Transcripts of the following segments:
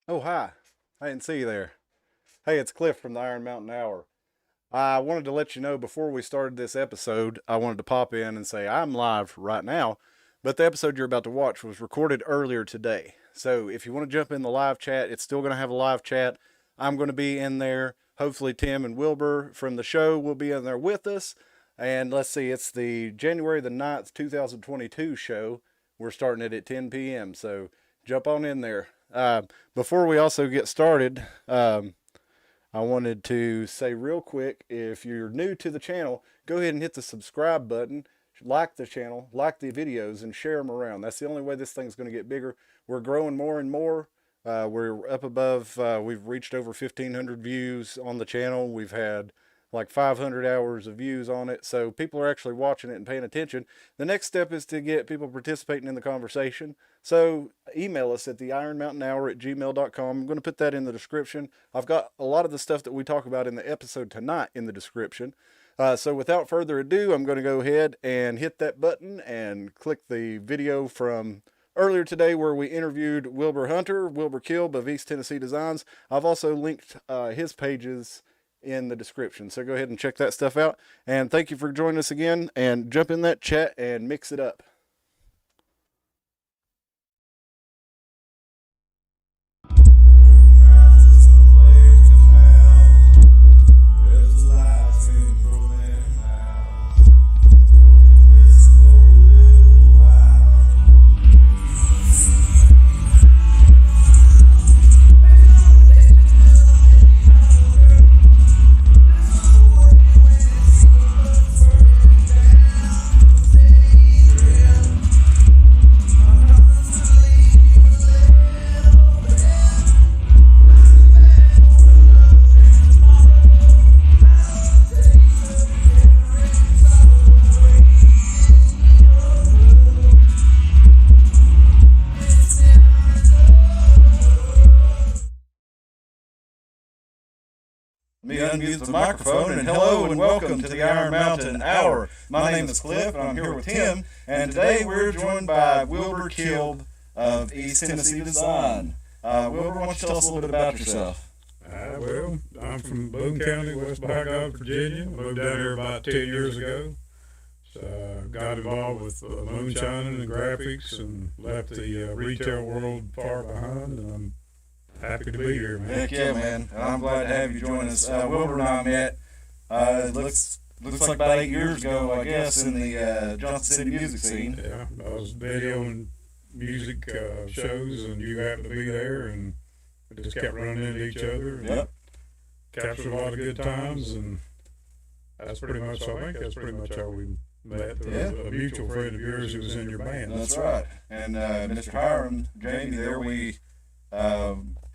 Oh, hi. I didn't see you there. Hey, it's Cliff from the Iron Mountain Hour. I wanted to let you know before we started this episode, I wanted to pop in and say I'm live right now, but the episode you're about to watch was recorded earlier today. So if you want to jump in the live chat, it's still going to have a live chat. I'm going to be in there. Hopefully, Tim and Wilbur from the show will be in there with us. And let's see, it's the January the 9th, 2022 show. We're starting it at 10 p.m. So jump on in there. Before we also get started, I wanted to say real quick, if you're new to the channel, go ahead and hit the subscribe button, like the channel, like the videos, and share them around. That's the only way this thing's going to get bigger. We're growing more and more. We're up above, we've reached over 1,500 views on the channel. We've had like 500 hours of views on it. So people are actually watching it and paying attention. The next step is to get people participating in the conversation. So email us at theironmountainhour@gmail.com. I'm going to put that in the description. I've got a lot of the stuff that we talk about in the episode tonight in the description. So without further ado, I'm going to go ahead and hit that button and click the video from earlier today where we interviewed Wilbur Kilb of East Tennessee Designs. I've also linked his pages in the description. So go ahead and check that stuff out. And thank you for joining us again, and jump in that chat and mix it up. Me unmute the microphone, and hello and welcome to the Iron Mountain Hour. My name is Cliff, and I'm here with Tim, and today we're joined by Wilbur Kilb of East Tennessee Design. Wilbur, why don't you tell us a little bit about yourself? Well, I'm from Boone County, West Bygod, Virginia. Moved down here about 10 years ago. So got involved with moonshining and graphics and left the retail world far behind, and I'm happy to be here, man. Heck yeah, man. And I'm glad to have you join us. Wilbur and I met, it looks like about 8 years ago, I guess, in the Johnson City music scene. Yeah, I was videoing music shows, and you happened to be there, and we just kept running into each other. Yep. Captured a lot of good times, and that's pretty much, I think that's pretty much how we met. There was a mutual friend of yours who was in your band. That's right. And Mr. Hiram, Jamie there, we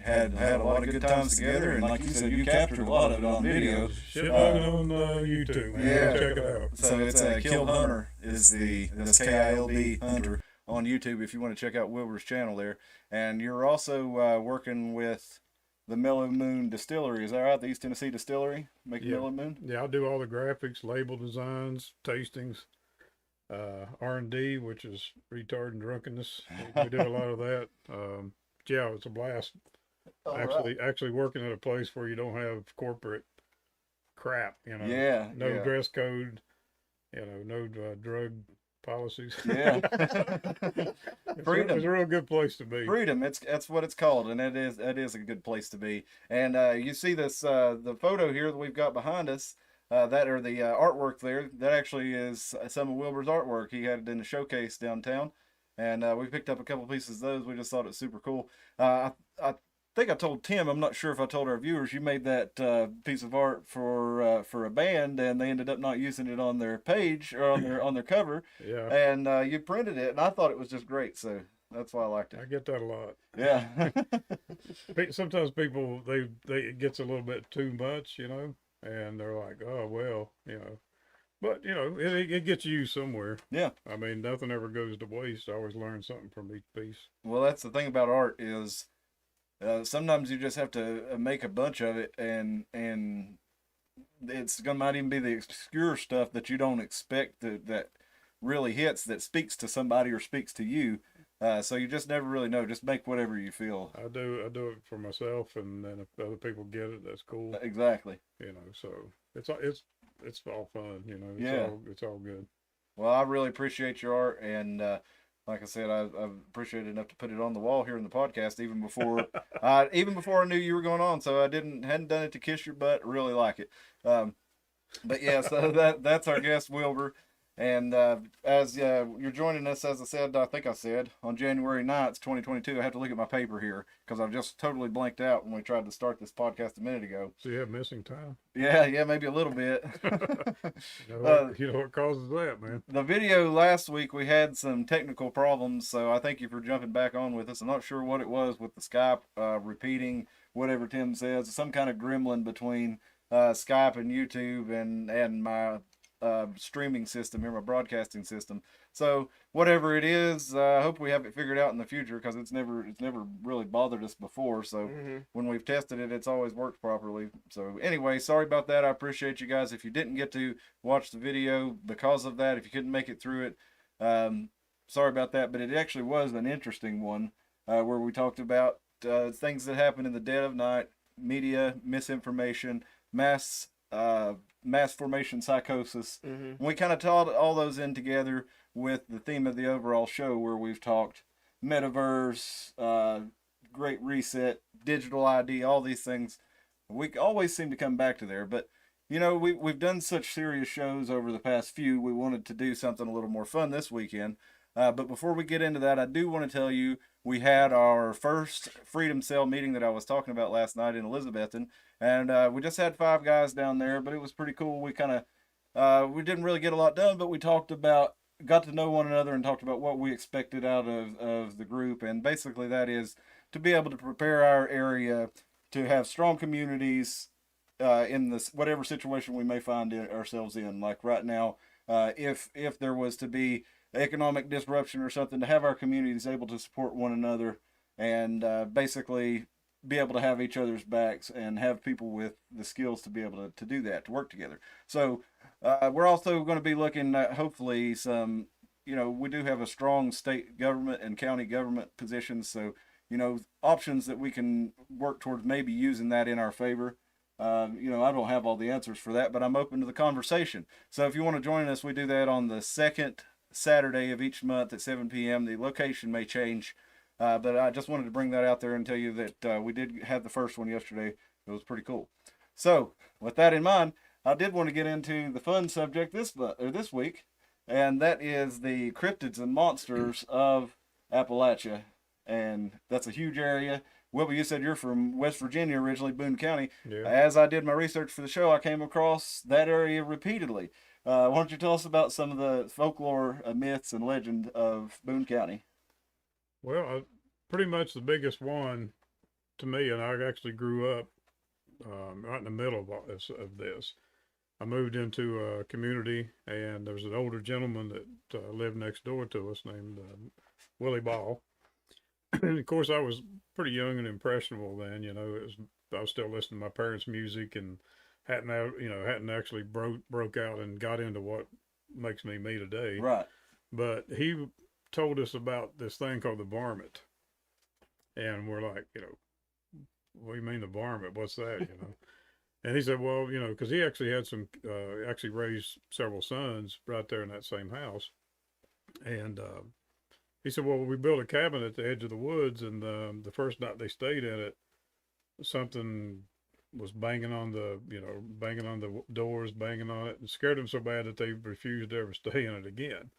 had a lot of good times together, and like you said, you captured a lot of it on video. Shitlogging on YouTube, man. Yeah. Check it out. So it's Kild Hunter that's KILD Hunter on YouTube if you want to check out Wilbur's channel there. And you're also working with the Mellow Moon Distillery, is that right? The East Tennessee Distillery, make Mellow Moon? Yeah, I'll do all the graphics, label designs, tastings, R&D, which is retard and drunkenness. We did a lot of that. Yeah, it's a blast. Actually working at a place where you don't have corporate crap, Yeah. No dress code, no drug policies. Yeah. Freedom. It's a real good place to be. Freedom. That's what it's called, and that is a good place to be. And you see this the photo here that we've got behind us, the artwork there. That actually is some of Wilbur's artwork. He had it in a showcase downtown, and we picked up a couple pieces of those. We just thought it was super cool. I think I told Tim, I'm not sure if I told our viewers, you made that piece of art for a band, and they ended up not using it on their page or on ther cover. Yeah. And you printed it, and I thought it was just great, so that's why I liked it. I get that a lot. Yeah. Sometimes people it gets a little bit too much, and they're like, oh well, but it gets used somewhere. Yeah. I mean, nothing ever goes to waste. I always learn something from each piece. Well, that's the thing about art is sometimes you just have to make a bunch of it, and might even be the obscure stuff that you don't expect that really hits, that speaks to somebody or speaks to you. So you just never really know. Just make whatever you feel. I do it for myself, and then if other people get it, that's cool. Exactly. You know, so it's all fun. You know, it's all good. Well, I really appreciate your art, and like I said, I appreciate it enough to put it on the wall here in the podcast, even before I knew you were going on. So I hadn't done it to kiss your butt. Really like it. But yeah, so that's our guest Wilbur. And as you're joining us, as I think I said, on January 9th, 2022, I have to look at my paper here because I just totally blanked out when we tried to start this podcast a minute ago. So you have missing time? Yeah, maybe a little bit. You know what causes that, man? The video last week, we had some technical problems, so I thank you for jumping back on with us. I'm not sure what it was with the Skype repeating whatever Tim says. Some kind of gremlin between Skype and YouTube and my streaming system here, my broadcasting system. So whatever it is, I hope we have it figured out in the future because it's never really bothered us before. So when we've tested it, it's always worked properly. So anyway, sorry about that. I appreciate you guys. If you didn't get to watch the video because of that, if you couldn't make it through it, sorry about that. But it actually was an interesting one where we talked about things that happen in the dead of night, media misinformation, mass formation psychosis. We kind of tied all those in together with the theme of the overall show, where we've talked metaverse, great reset, digital ID, all these things. We always seem to come back to there, but you know, we've done such serious shows over the past few. We wanted to do something a little more fun this weekend. But before we get into that, I do want to tell you we had our first Freedom Cell meeting that I was talking about last night in Elizabethton, and we just had 5 guys down there, but it was pretty cool. We kind of we didn't really get a lot done, but we got to know one another and talked about what we expected out of the group, and basically that is to be able to prepare our area to have strong communities in this whatever situation we may find ourselves in. Like right now, if there was to be economic disruption or something, to have our communities able to support one another and basically be able to have each other's backs and have people with the skills to be able to do that, to work together. So we're also going to be looking at hopefully some, you know, we do have a strong state government and county government positions. So, you know, options that we can work towards maybe using that in our favor. You know, I don't have all the answers for that, but I'm open to the conversation. So if you want to join us, we do that on the second Saturday of each month at 7 p.m. The location may change, but I just wanted to bring that out there and tell you that we did have the first one yesterday. It was pretty cool. So with that in mind, I did want to get into the fun subject this week, and that is the cryptids and monsters of Appalachia. And that's a huge area. Wilbur, you said you're from West Virginia originally, Boone County. Yeah. As I did my research for the show, I came across that area repeatedly. Why don't you tell us about some of the folklore, myths, and legend of Boone County? Well, pretty much the biggest one to me, and I actually grew up right in the middle of this. I moved into a community, and there was an older gentleman that lived next door to us named Willie Ball. And of course, I was pretty young and impressionable then. You know, I was still listening to my parents' music and hadn't actually broke out and got into what makes me me today. Right. But he told us about this thing called the varmint, and we're like, you know, what do you mean the varmint? What's that? You know. And he said, well, you know, because he actually had actually raised several sons right there in that same house, and he said, well, we built a cabin at the edge of the woods, and the first night they stayed in it, something was banging on the doors, banging on it, and scared them so bad that they refused to ever stay in it again.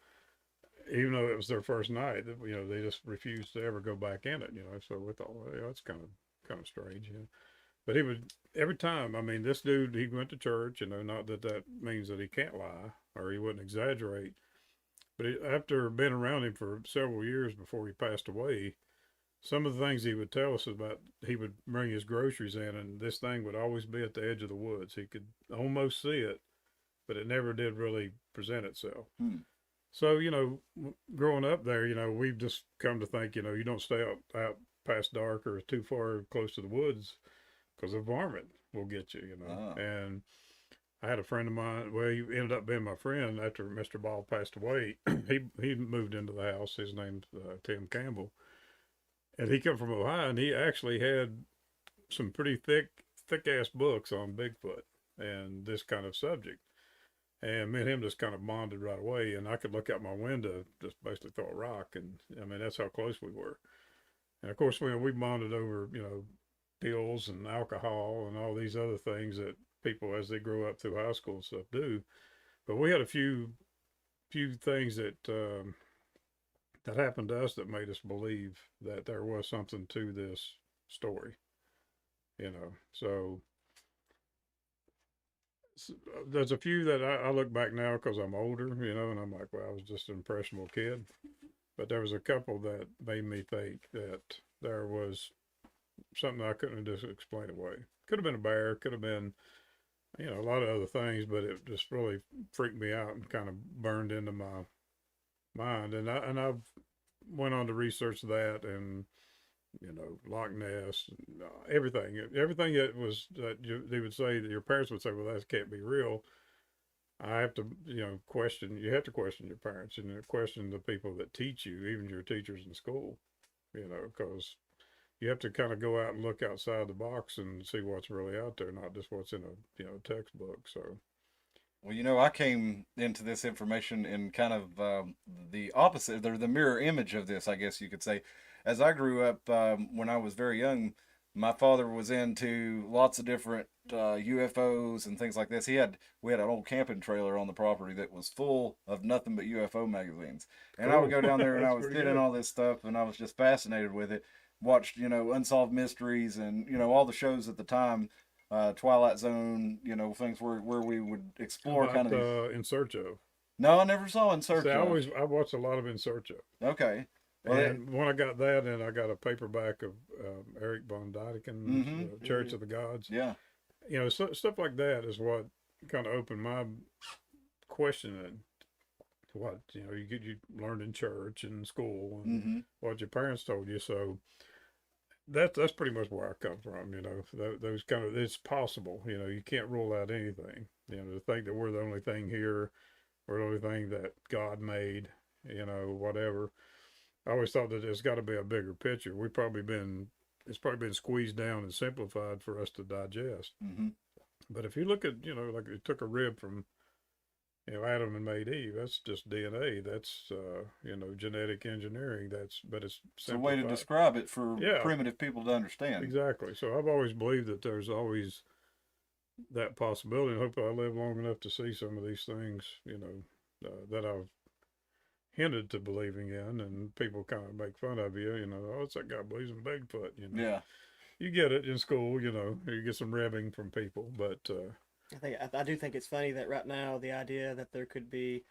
Even though it was their first night, you know, they just refused to ever go back in it, you know. So we thought, well, yeah, that's kind of strange, you know. But he would, every time, I mean, this dude, he went to church, you know, not that means that he can't lie or he wouldn't exaggerate. But after being around him for several years before he passed away, some of the things he would tell us about, he would bring his groceries in, and this thing would always be at the edge of the woods. He could almost see it, but it never did really present itself. So, you know, growing up there, you know, we've just come to think, you know, you don't stay out past dark or too far close to the woods because a varmint will get you, you know. And I had a friend of mine. Well, he ended up being my friend after Mr. Ball passed away. he moved into the house. His name's Tim Campbell, and he come from Ohio, and he actually had some pretty thick ass books on Bigfoot and this kind of subject. And me and him just kind of bonded right away. And I could look out my window, just basically throw a rock, and I mean that's how close we were. And of course, we bonded over pills and alcohol and all these other things that people as they grow up through high school and stuff do. But we had a few things that that happened to us that made us believe that there was something to this story. So there's a few that I look back now because I'm older, and I'm like, well, I was just an impressionable kid. But there was a couple that made me think that there was something I couldn't just explain away. Could have been a bear, could have been, a lot of other things, but it just really freaked me out and kind of burned into my mind. And I've went on to research that and Loch Ness, everything that was that they would say that your parents would say, well, that can't be real. I have to, question. You have to question your parents and question the people that teach you, even your teachers in school, because you have to kind of go out and look outside the box and see what's really out there, not just what's in a textbook. So, well, I came into this information in kind of the opposite, or the mirror image of this, I guess you could say. As I grew up, when I was very young, my father was into lots of different UFOs and things like this. We had an old camping trailer on the property that was full of nothing but UFO magazines. And I would go down there and I was getting all this stuff, and I was just fascinated with it. Watched, Unsolved Mysteries and, all the shows at the time, Twilight Zone, things where we would explore kind of In Search of. No, I never saw In Search of. I watched a lot of In Search of. Okay. Well, and when I got that, and I got a paperback of Eric von Däniken's Church of the Gods. Yeah. Stuff like that is what kind of opened my questioning what you learned in church and school and what your parents told you. So that's pretty much where I come from. Those kind of, it's possible. You can't rule out anything. To think that we're the only thing here, or the only thing that God made. Whatever. I always thought that there's got to be a bigger picture. It's probably been squeezed down and simplified for us to digest. Mm-hmm. But if you look at, like it took a rib from, Adam and made Eve, that's just DNA. That's, genetic engineering. But it's simplified. It's a way to describe it for primitive people to understand. Exactly. So I've always believed that there's always that possibility. And hopefully I live long enough to see some of these things, that I've hinted to believing in, and people kind of make fun of you, oh, it's that guy believes in Bigfoot, Yeah. You get it in school, you get some ribbing from people, but I do think it's funny that right now the idea that there could be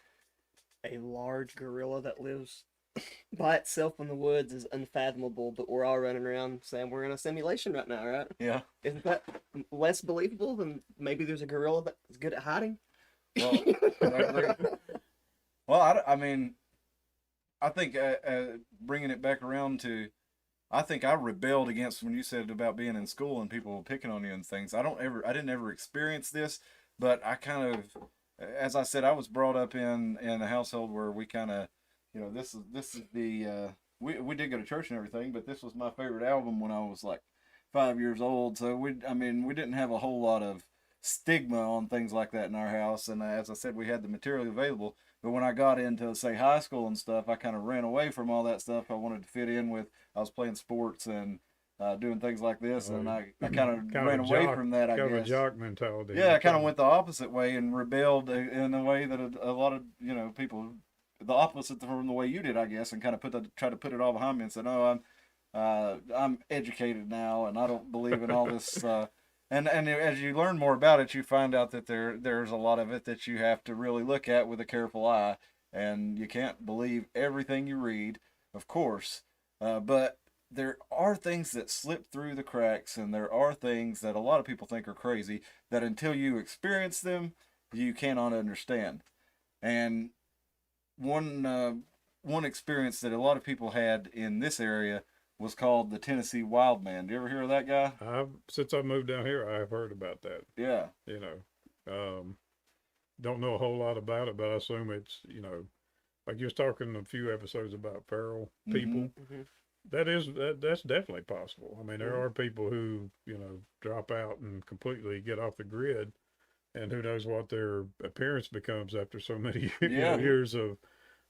a large gorilla that lives by itself in the woods is unfathomable, but we're all running around saying we're in a simulation right now, right? Yeah. Isn't that less believable than maybe there's a gorilla that's good at hiding? Well, I mean, I think bringing it back around to, I think I rebelled against when you said about being in school and people picking on you and things. I didn't ever experience this, but I kind of, as I said, I was brought up in a household where we kind of, this is the, we did go to church and everything, but this was my favorite album when I was like 5 years old. So we didn't have a whole lot of stigma on things like that in our house. And as I said, we had the material available. But when I got into, say, high school and stuff, I kind of ran away from all that stuff. I wanted to fit in with, I was playing sports and doing things like this, and I kind of ran away from that, I guess. Kind of a jock mentality. Yeah, I kind of went the opposite way and rebelled in a way that a lot of, people, the opposite from the way you did, I guess, and kind of tried to put it all behind me and said, no, I'm educated now, and I don't believe in all this And as you learn more about it, you find out that there's a lot of it that you have to really look at with a careful eye, and you can't believe everything you read, of course. But there are things that slip through the cracks, and there are things that a lot of people think are crazy that until you experience them, you cannot understand. And one experience that a lot of people had in this area was called the Tennessee Wildman. Do you ever hear of that guy? Since I moved down here, I've heard about that. Yeah. don't know a whole lot about it, but I assume it's, like you was talking a few episodes about feral people. Mhm. That's definitely possible. I mean, there are people who, drop out and completely get off the grid, and who knows what their appearance becomes after so many Yeah. years of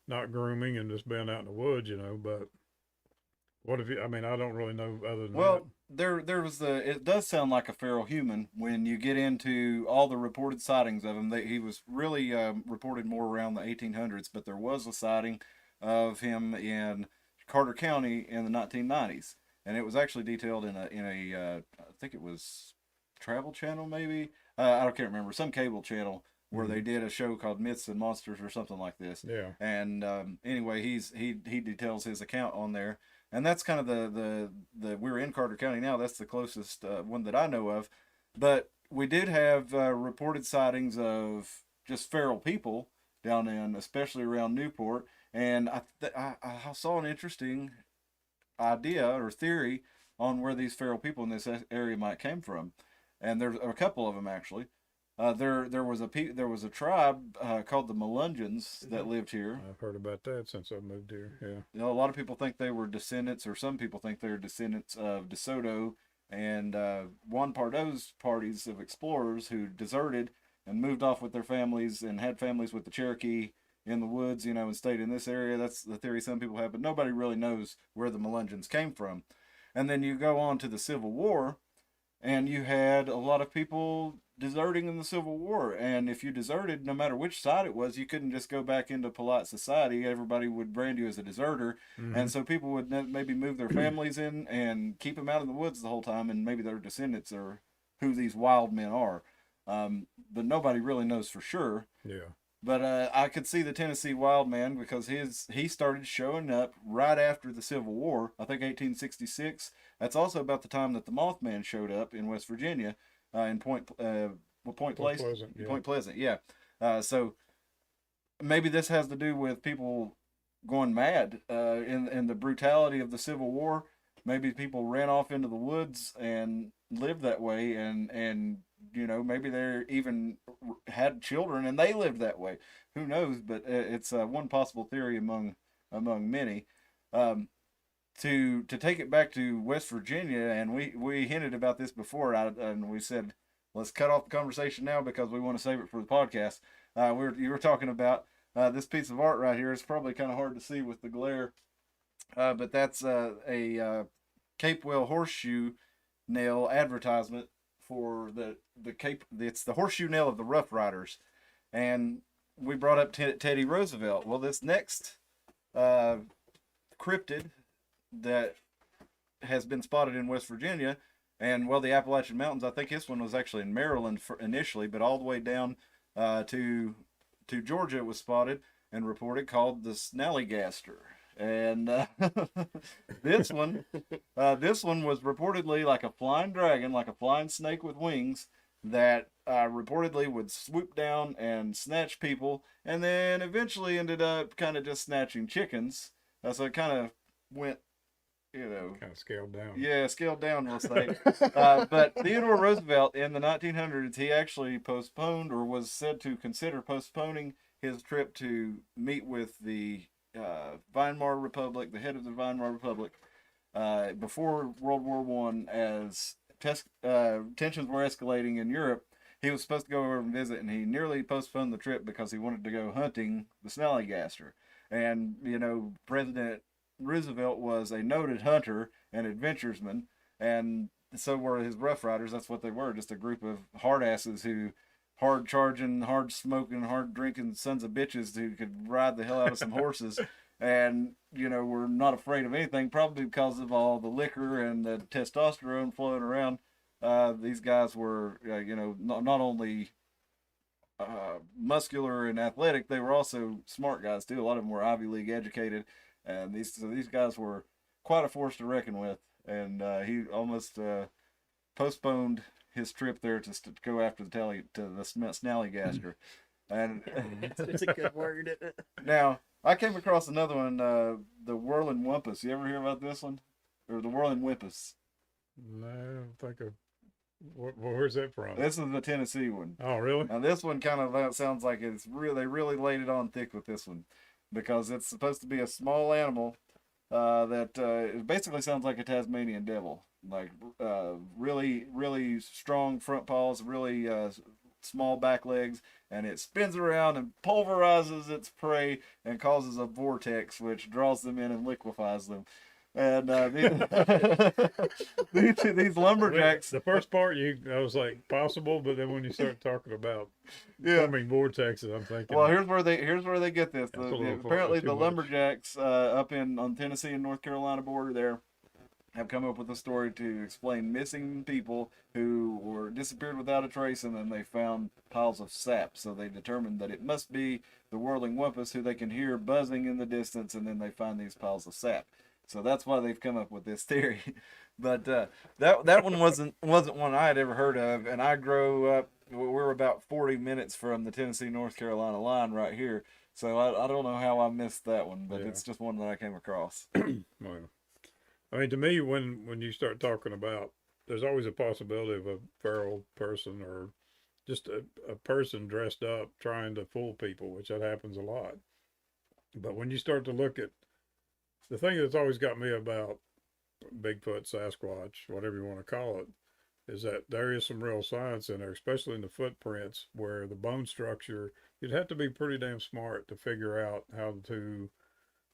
not grooming and just being out in the woods, But what if you? I mean, I don't really know other than Well, there was it does sound like a feral human when you get into all the reported sightings of him. He was really reported more around the 1800s, but there was a sighting of him in Carter County in the 1990s, and it was actually detailed in a I think it was Travel Channel maybe. I can't remember, some cable channel where they did a show called Myths and Monsters or something like this. that. Yeah. And anyway, he details his account on there, and that's kind of the we're in Carter County now. That's the closest one that I know of, but we did have reported sightings of just feral people down in, especially around Newport. And I saw an interesting idea or theory on where these feral people in this area might came from, and there's a couple of them actually. There was a tribe called the Melungeons that lived here. I've heard about that since I moved here. Yeah. A lot of people think they were descendants, or some people think they're descendants of DeSoto and Juan Pardo's parties of explorers who deserted and moved off with their families and had families with the Cherokee in the woods, and stayed in this area. That's the theory some people have, but nobody really knows where the Melungeons came from. And then you go on to the Civil War, and you had a lot of people deserting in the Civil War. And if you deserted, no matter which side it was, you couldn't just go back into polite society. Everybody would brand you as a deserter. Mhm. And so people would maybe move their families in and keep them out in the woods the whole time. And maybe their descendants are who these wild men are. But nobody really knows for sure. Yeah. But I could see the Tennessee wild man because he started showing up right after the Civil War. I think 1866. That's also about the time that the Mothman showed up in West Virginia, in Point Pleasant. Yeah. Point Pleasant. Yeah. So maybe this has to do with people going mad in the brutality of the Civil War. Maybe people ran off into the woods and lived that way, and maybe they even had children and they lived that way. Who knows? But it's one possible theory among many. To take it back to West Virginia, and we hinted about this before, and we said let's cut off the conversation now because we want to save it for the podcast. You were talking about this piece of art right here. It's probably kind of hard to see with the glare, but that's a Capewell horseshoe nail advertisement for the Cape. It's the horseshoe nail of the Rough Riders, and we brought up Teddy Roosevelt. Well, this next cryptid that has been spotted in West Virginia, and the Appalachian Mountains. I think this one was actually in Maryland initially, but all the way down to Georgia it was spotted and reported, called the Snallygaster. And this one was reportedly like a flying dragon, like a flying snake with wings, that reportedly would swoop down and snatch people, and then eventually ended up kind of just snatching chickens. So it kind of went, kind of scaled down. Yeah, scaled down, we'll say. But Theodore Roosevelt in the 1900s, he actually postponed, or was said to consider postponing, his trip to meet with the Weimar Republic, the head of the Weimar Republic, before World War One, as tensions were escalating in Europe. He was supposed to go over and visit, and he nearly postponed the trip because he wanted to go hunting the Snallygaster. And President Roosevelt was a noted hunter and adventuresman, and so were his Rough Riders. That's what they were, just a group of hard asses who hard charging, hard smoking, hard drinking sons of bitches who could ride the hell out of some horses, and were not afraid of anything, probably because of all the liquor and the testosterone flowing around. These guys were not only muscular and athletic, they were also smart guys too. A lot of them were Ivy League educated, and these guys were quite a force to reckon with. And he almost postponed his trip there to go after the Snallygaster. And It's a good word, isn't it? now I came across another one, the Whirling Wumpus. You ever hear about this one, or the Whirling Wimpus? No, I don't think Where's that from? This is the Tennessee one. Oh, really? Now this one kind of sounds like it's really, they really laid it on thick with this one, because it's supposed to be a small animal that it basically sounds like a Tasmanian devil, like really, really strong front paws, really small back legs, and it spins around and pulverizes its prey and causes a vortex which draws them in and liquefies them. And these lumberjacks. The first part, I was like possible, but then when you start talking about Yeah. forming vortexes, I'm thinking. Well, here's where they get this. That's a little Apparently, too the much. lumberjacks up on Tennessee and North Carolina border there have come up with a story to explain missing people who were disappeared without a trace, and then they found piles of sap. So they determined that it must be the whirling wumpus, who they can hear buzzing in the distance, and then they find these piles of sap. So that's why they've come up with this theory. But that one wasn't one I had ever heard of, and I grew up. We're about 40 minutes from the Tennessee-North Carolina line right here, so I don't know how I missed that one, but Yeah. it's just one that I came across. Well, I mean, to me, when you start talking about, there's always a possibility of a feral person or just a person dressed up trying to fool people, which that happens a lot. But when you start to look at the thing that's always got me about Bigfoot, Sasquatch, whatever you want to call it, is that there is some real science in there, especially in the footprints, where the bone structure, you'd have to be pretty damn smart to figure out how to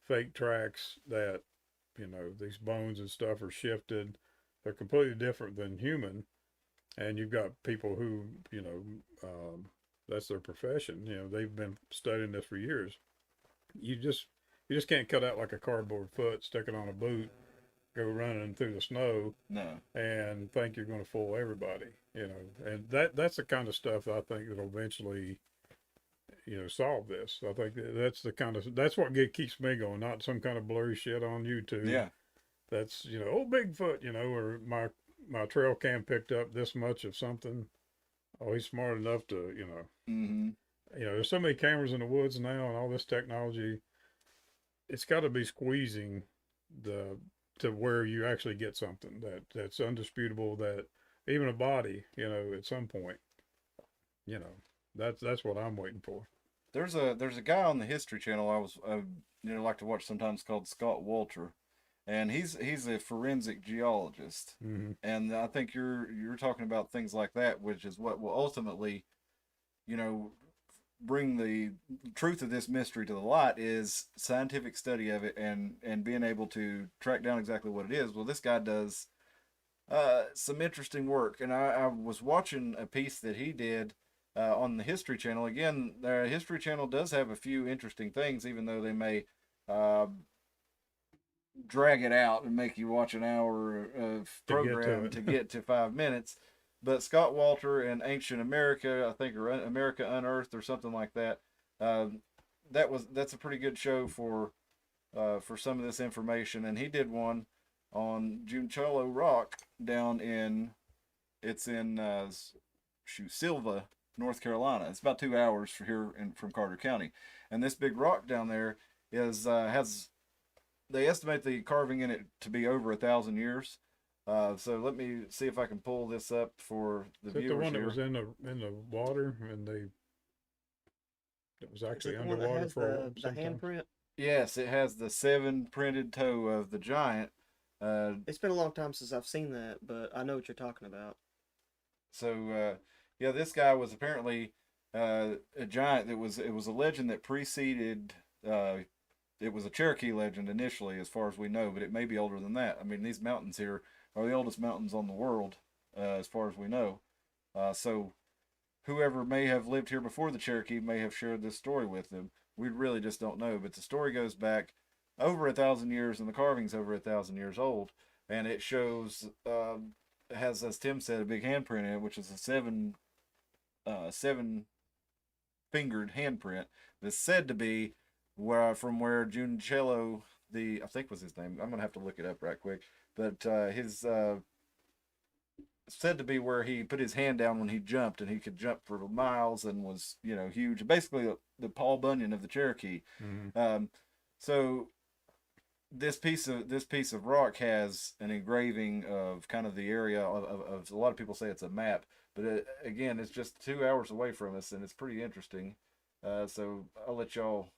fake tracks that, these bones and stuff are shifted. They're completely different than human. And you've got people who, that's their profession. They've been studying this for years. You just can't cut out like a cardboard foot, stick it on a boot, go running through the snow, No. and think you're going to fool everybody. And that's the kind of stuff that I think that'll eventually, solve this. I think that's what keeps me going, not some kind of blurry shit on YouTube. Yeah. That's Bigfoot, or my trail cam picked up this much of something. Oh, he's smart enough to, Mm-hmm. There's so many cameras in the woods now and all this technology. It's got to be squeezing to where you actually get something that's undisputable, that even a body, at some point, that's what I'm waiting for. There's a guy on the History Channel I like to watch sometimes, called Scott Walter, and he's a forensic geologist, Mm-hmm. and I think you're talking about things like that, which is what will ultimately, bring the truth of this mystery to the light, is scientific study of it and being able to track down exactly what it is. Well, this guy does some interesting work, and I was watching a piece that he did on the History Channel. Again, the History Channel does have a few interesting things, even though they may drag it out and make you watch an hour of program to get to 5 minutes. But Scott Walter in Ancient America, I think, or America Unearthed or something like that, that's a pretty good show for some of this information. And he did one on Judaculla Rock down in Silva, North Carolina. It's about 2 hours from here from Carter County. And this big rock down there they estimate the carving in it to be over 1,000 years. So let me see if I can pull this up for the viewers. The one that here. was in the water, and it was actually Is it the one that underwater has for the some time? handprint? Yes, it has the 7 printed toe of the giant. It's been a long time since I've seen that, but I know what you're talking about. So this guy was apparently a giant. It was a legend that preceded. It was a Cherokee legend initially, as far as we know, but it may be older than that. I mean, these mountains here are the oldest mountains on the world, as far as we know. So whoever may have lived here before the Cherokee may have shared this story with them. We really just don't know. But the story goes back over 1,000 years, and the carving's over 1,000 years old. And it shows, it has, as Tim said, a big handprint in it, which is a seven fingered handprint that's said to be from where Judaculla, I think was his name. I'm gonna have to look it up right quick. But his said to be where he put his hand down when he jumped, and he could jump for miles and was huge. Basically, the Paul Bunyan of the Cherokee. Mm-hmm. So this piece of rock has an engraving of kind of the area of a lot of people say it's a map, but again, it's just 2 hours away from us, and it's pretty interesting. So I'll let y'all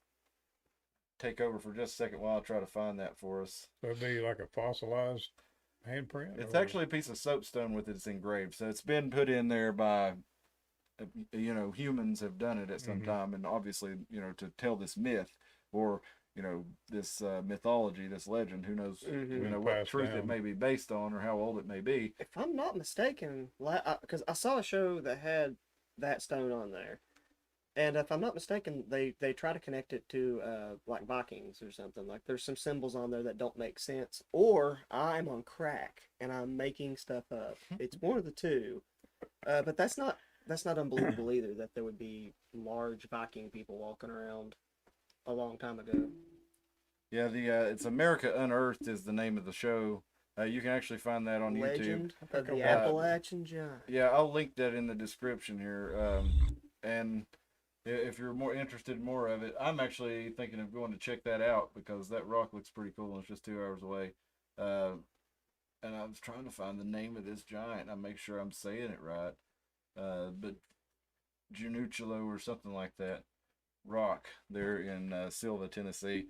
take over for just a second while I try to find that for us. So it'd be like a fossilized handprint? It's or- actually a piece of soapstone with its engraved, so it's been put in there by, humans have done it at some time, and obviously, to tell this myth or this mythology, this legend. Who knows, what Passed truth it down. may be based on or how old it may be. If I'm not mistaken, because I saw a show that had that stone on there, and if I'm not mistaken, they try to connect it to like Vikings or something. Like there's some symbols on there that don't make sense, or I'm on crack and I'm making stuff up. It's one of the two, but that's not unbelievable either. That there would be large Viking people walking around a long time ago. Yeah, it's America Unearthed is the name of the show. You can actually find that on YouTube. Legend of the Uh, Appalachian Giant. Yeah, I'll link that in the description here. And if you're more interested in more of it, I'm actually thinking of going to check that out because that rock looks pretty cool and it's just 2 hours away. And I was trying to find the name of this giant. I make sure I'm saying it right. But Judaculla or something like that. Rock there in Silva, Tennessee.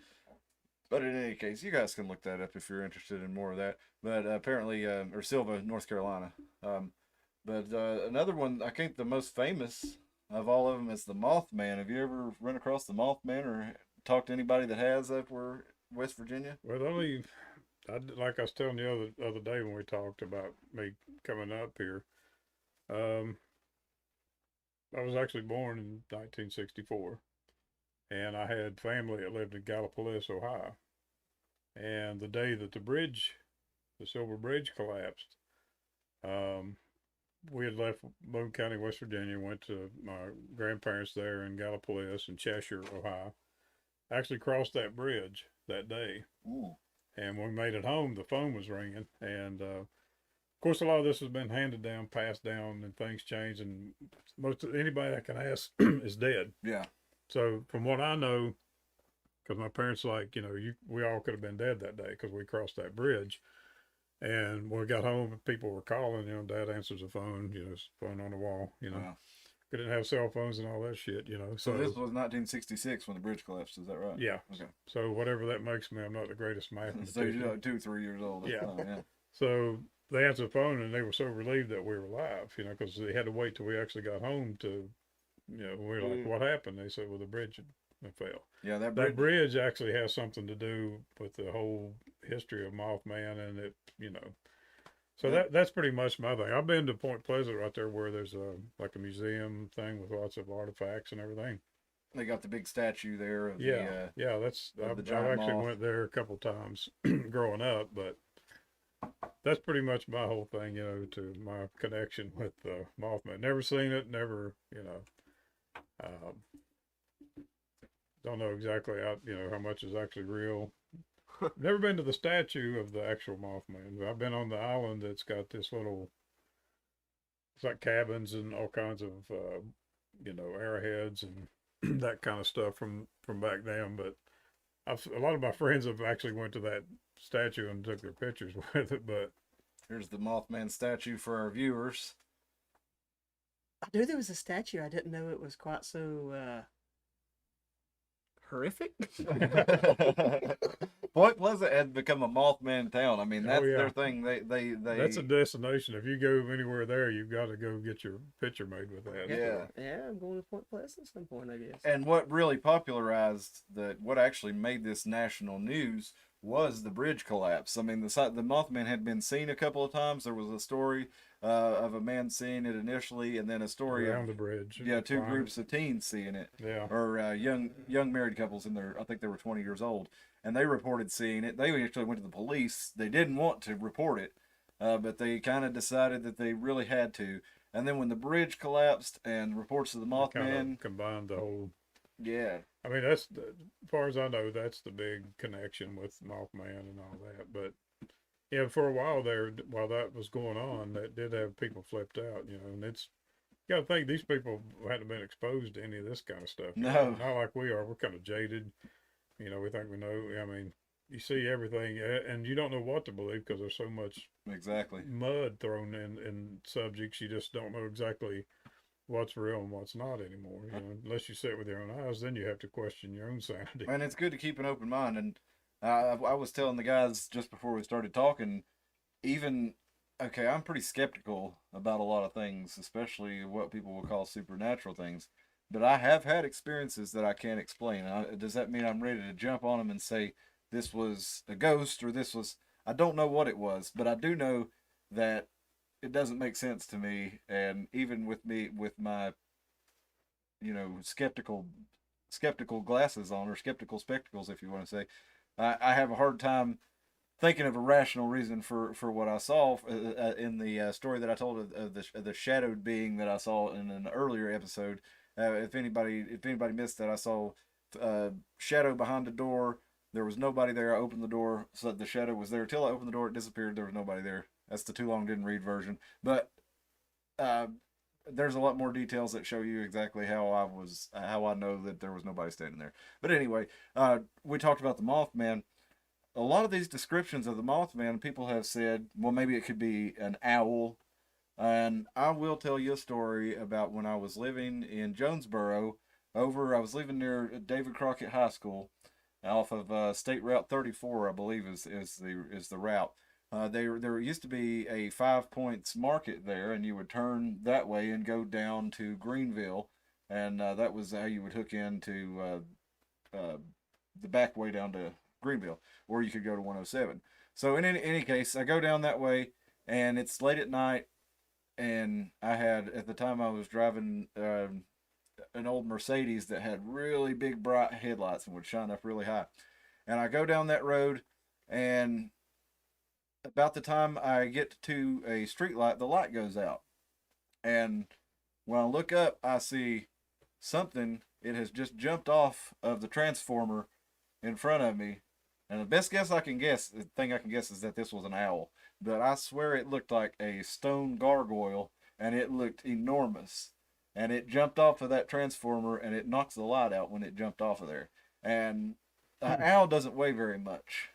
But in any case, you guys can look that up if you're interested in more of that. But apparently, or Silva, North Carolina. But another one, I think the most famous of all of them is the Mothman. Have you ever run across the Mothman or talked to anybody that has up where West Virginia? Well, like I was telling you the other day when we talked about me coming up here, I was actually born in 1964, and I had family that lived in Gallipolis, Ohio. And the day that the Silver Bridge collapsed, we had left Boone County, West Virginia, went to my grandparents there in Gallipolis and Cheshire, Ohio. Actually crossed that bridge that day. Ooh. And when we made it home, the phone was ringing. And of course, a lot of this has been handed down, passed down, and things change. And most of anybody I can ask is dead. Yeah. So from what I know, because my parents we all could have been dead that day because we crossed that bridge. And when we got home, people were calling. Dad answers the phone. It's phone on the wall. Wow. We didn't have cell phones and all that shit. So this was 1966 when the bridge collapsed. Is that right? Yeah. Okay. So whatever that makes me, I'm not the greatest mathematician. So you're 2-3 years old. That's Yeah. fine, yeah. So they answered the phone and they were so relieved that we were alive, because they had to wait till we actually got home to, we were like, what happened? They said, well, the bridge had fell. Yeah, that That bridge. bridge actually has something to do with the whole history of Mothman and it, So Yeah. that's pretty much my thing. I've been to Point Pleasant right there where there's a museum thing with lots of artifacts and everything. They got the big statue there. Of Yeah, of I've the giant actually moth. went there a couple times growing up, but that's pretty much my whole thing, to my connection with Mothman. Never seen it, never, don't know exactly how much is actually real. Never been to the statue of the actual Mothman. I've been on the island that's got this little, it's like cabins and all kinds of, arrowheads and that kind of stuff from back then. But a lot of my friends have actually went to that statue and took their pictures with it. But Here's the Mothman statue for our viewers. I knew there was a statue. I didn't know it was quite so horrific. Point Pleasant had become a Mothman town. I mean, that's yeah. their thing. They that's a destination. If you go anywhere there, you've got to go get your picture made with that. Yeah. Yeah, I'm going to Point Pleasant at some point, I guess. And what really popularized what actually made this national news was the bridge collapse. I mean, the Mothman had been seen a couple of times. There was a story of a man seeing it initially, and then a story Around of the bridge. two Flying. groups of teens seeing it, Yeah. or young married couples in their, I think they were 20 years old, and they reported seeing it. They actually went to the police. They didn't want to report it, but they kind of decided that they really had to. And then when the bridge collapsed and reports of the Kind Mothman, of combined the whole. yeah, I mean, as far as I know, that's the big connection with Mothman and all that. But yeah, for a while there, while that was going on, that did have people flipped out, and it's, you got to think these people hadn't been exposed to any of this kind of stuff. No. Not like we are. We're kind of jaded. We think we know. I mean, you see everything, and you don't know what to believe because there's so much Exactly. mud thrown in subjects. You just don't know exactly what's real and what's not anymore. You know, unless you see it with your own eyes, then you have to question your own sanity. And it's good to keep an open mind. And I was telling the guys just before we started talking, even, okay, I'm pretty skeptical about a lot of things, especially what people will call supernatural things. But I have had experiences that I can't explain. Does that mean I'm ready to jump on them and say this was a ghost or this was, I don't know what it was, but I do know that it doesn't make sense to me. And even with me, with my, skeptical glasses on, or skeptical spectacles, if you want to say, I have a hard time thinking of a rational reason for what I saw in the story that I told of the shadowed being that I saw in an earlier episode. If anybody missed that, I saw shadow behind the door. There was nobody there. I opened the door, so the shadow was there. Till I opened the door, it disappeared. There was nobody there. That's the too long didn't read version. But there's a lot more details that show you exactly how I know that there was nobody standing there. But anyway, we talked about the Mothman. A lot of these descriptions of the Mothman, people have said, well, maybe it could be an owl. And I will tell you a story about when I was living in Jonesboro. I was living near David Crockett High School, off of State Route 34, I believe is the route. There used to be a 5 Points market there, and you would turn that way and go down to Greenville, and that was how you would hook into the back way down to Greenville, or you could go to 107. So in any case, I go down that way, and it's late at night, and at the time I was driving an old Mercedes that had really big bright headlights and would shine up really high. And I go down that road, and about the time I get to a street light, the light goes out. And when I look up, I see something. It has just jumped off of the transformer in front of me. And the best guess I can guess, the thing I can guess, is that this was an owl. But I swear it looked like a stone gargoyle, and it looked enormous. And it jumped off of that transformer, and it knocks the light out when it jumped off of there. And an owl doesn't weigh very much.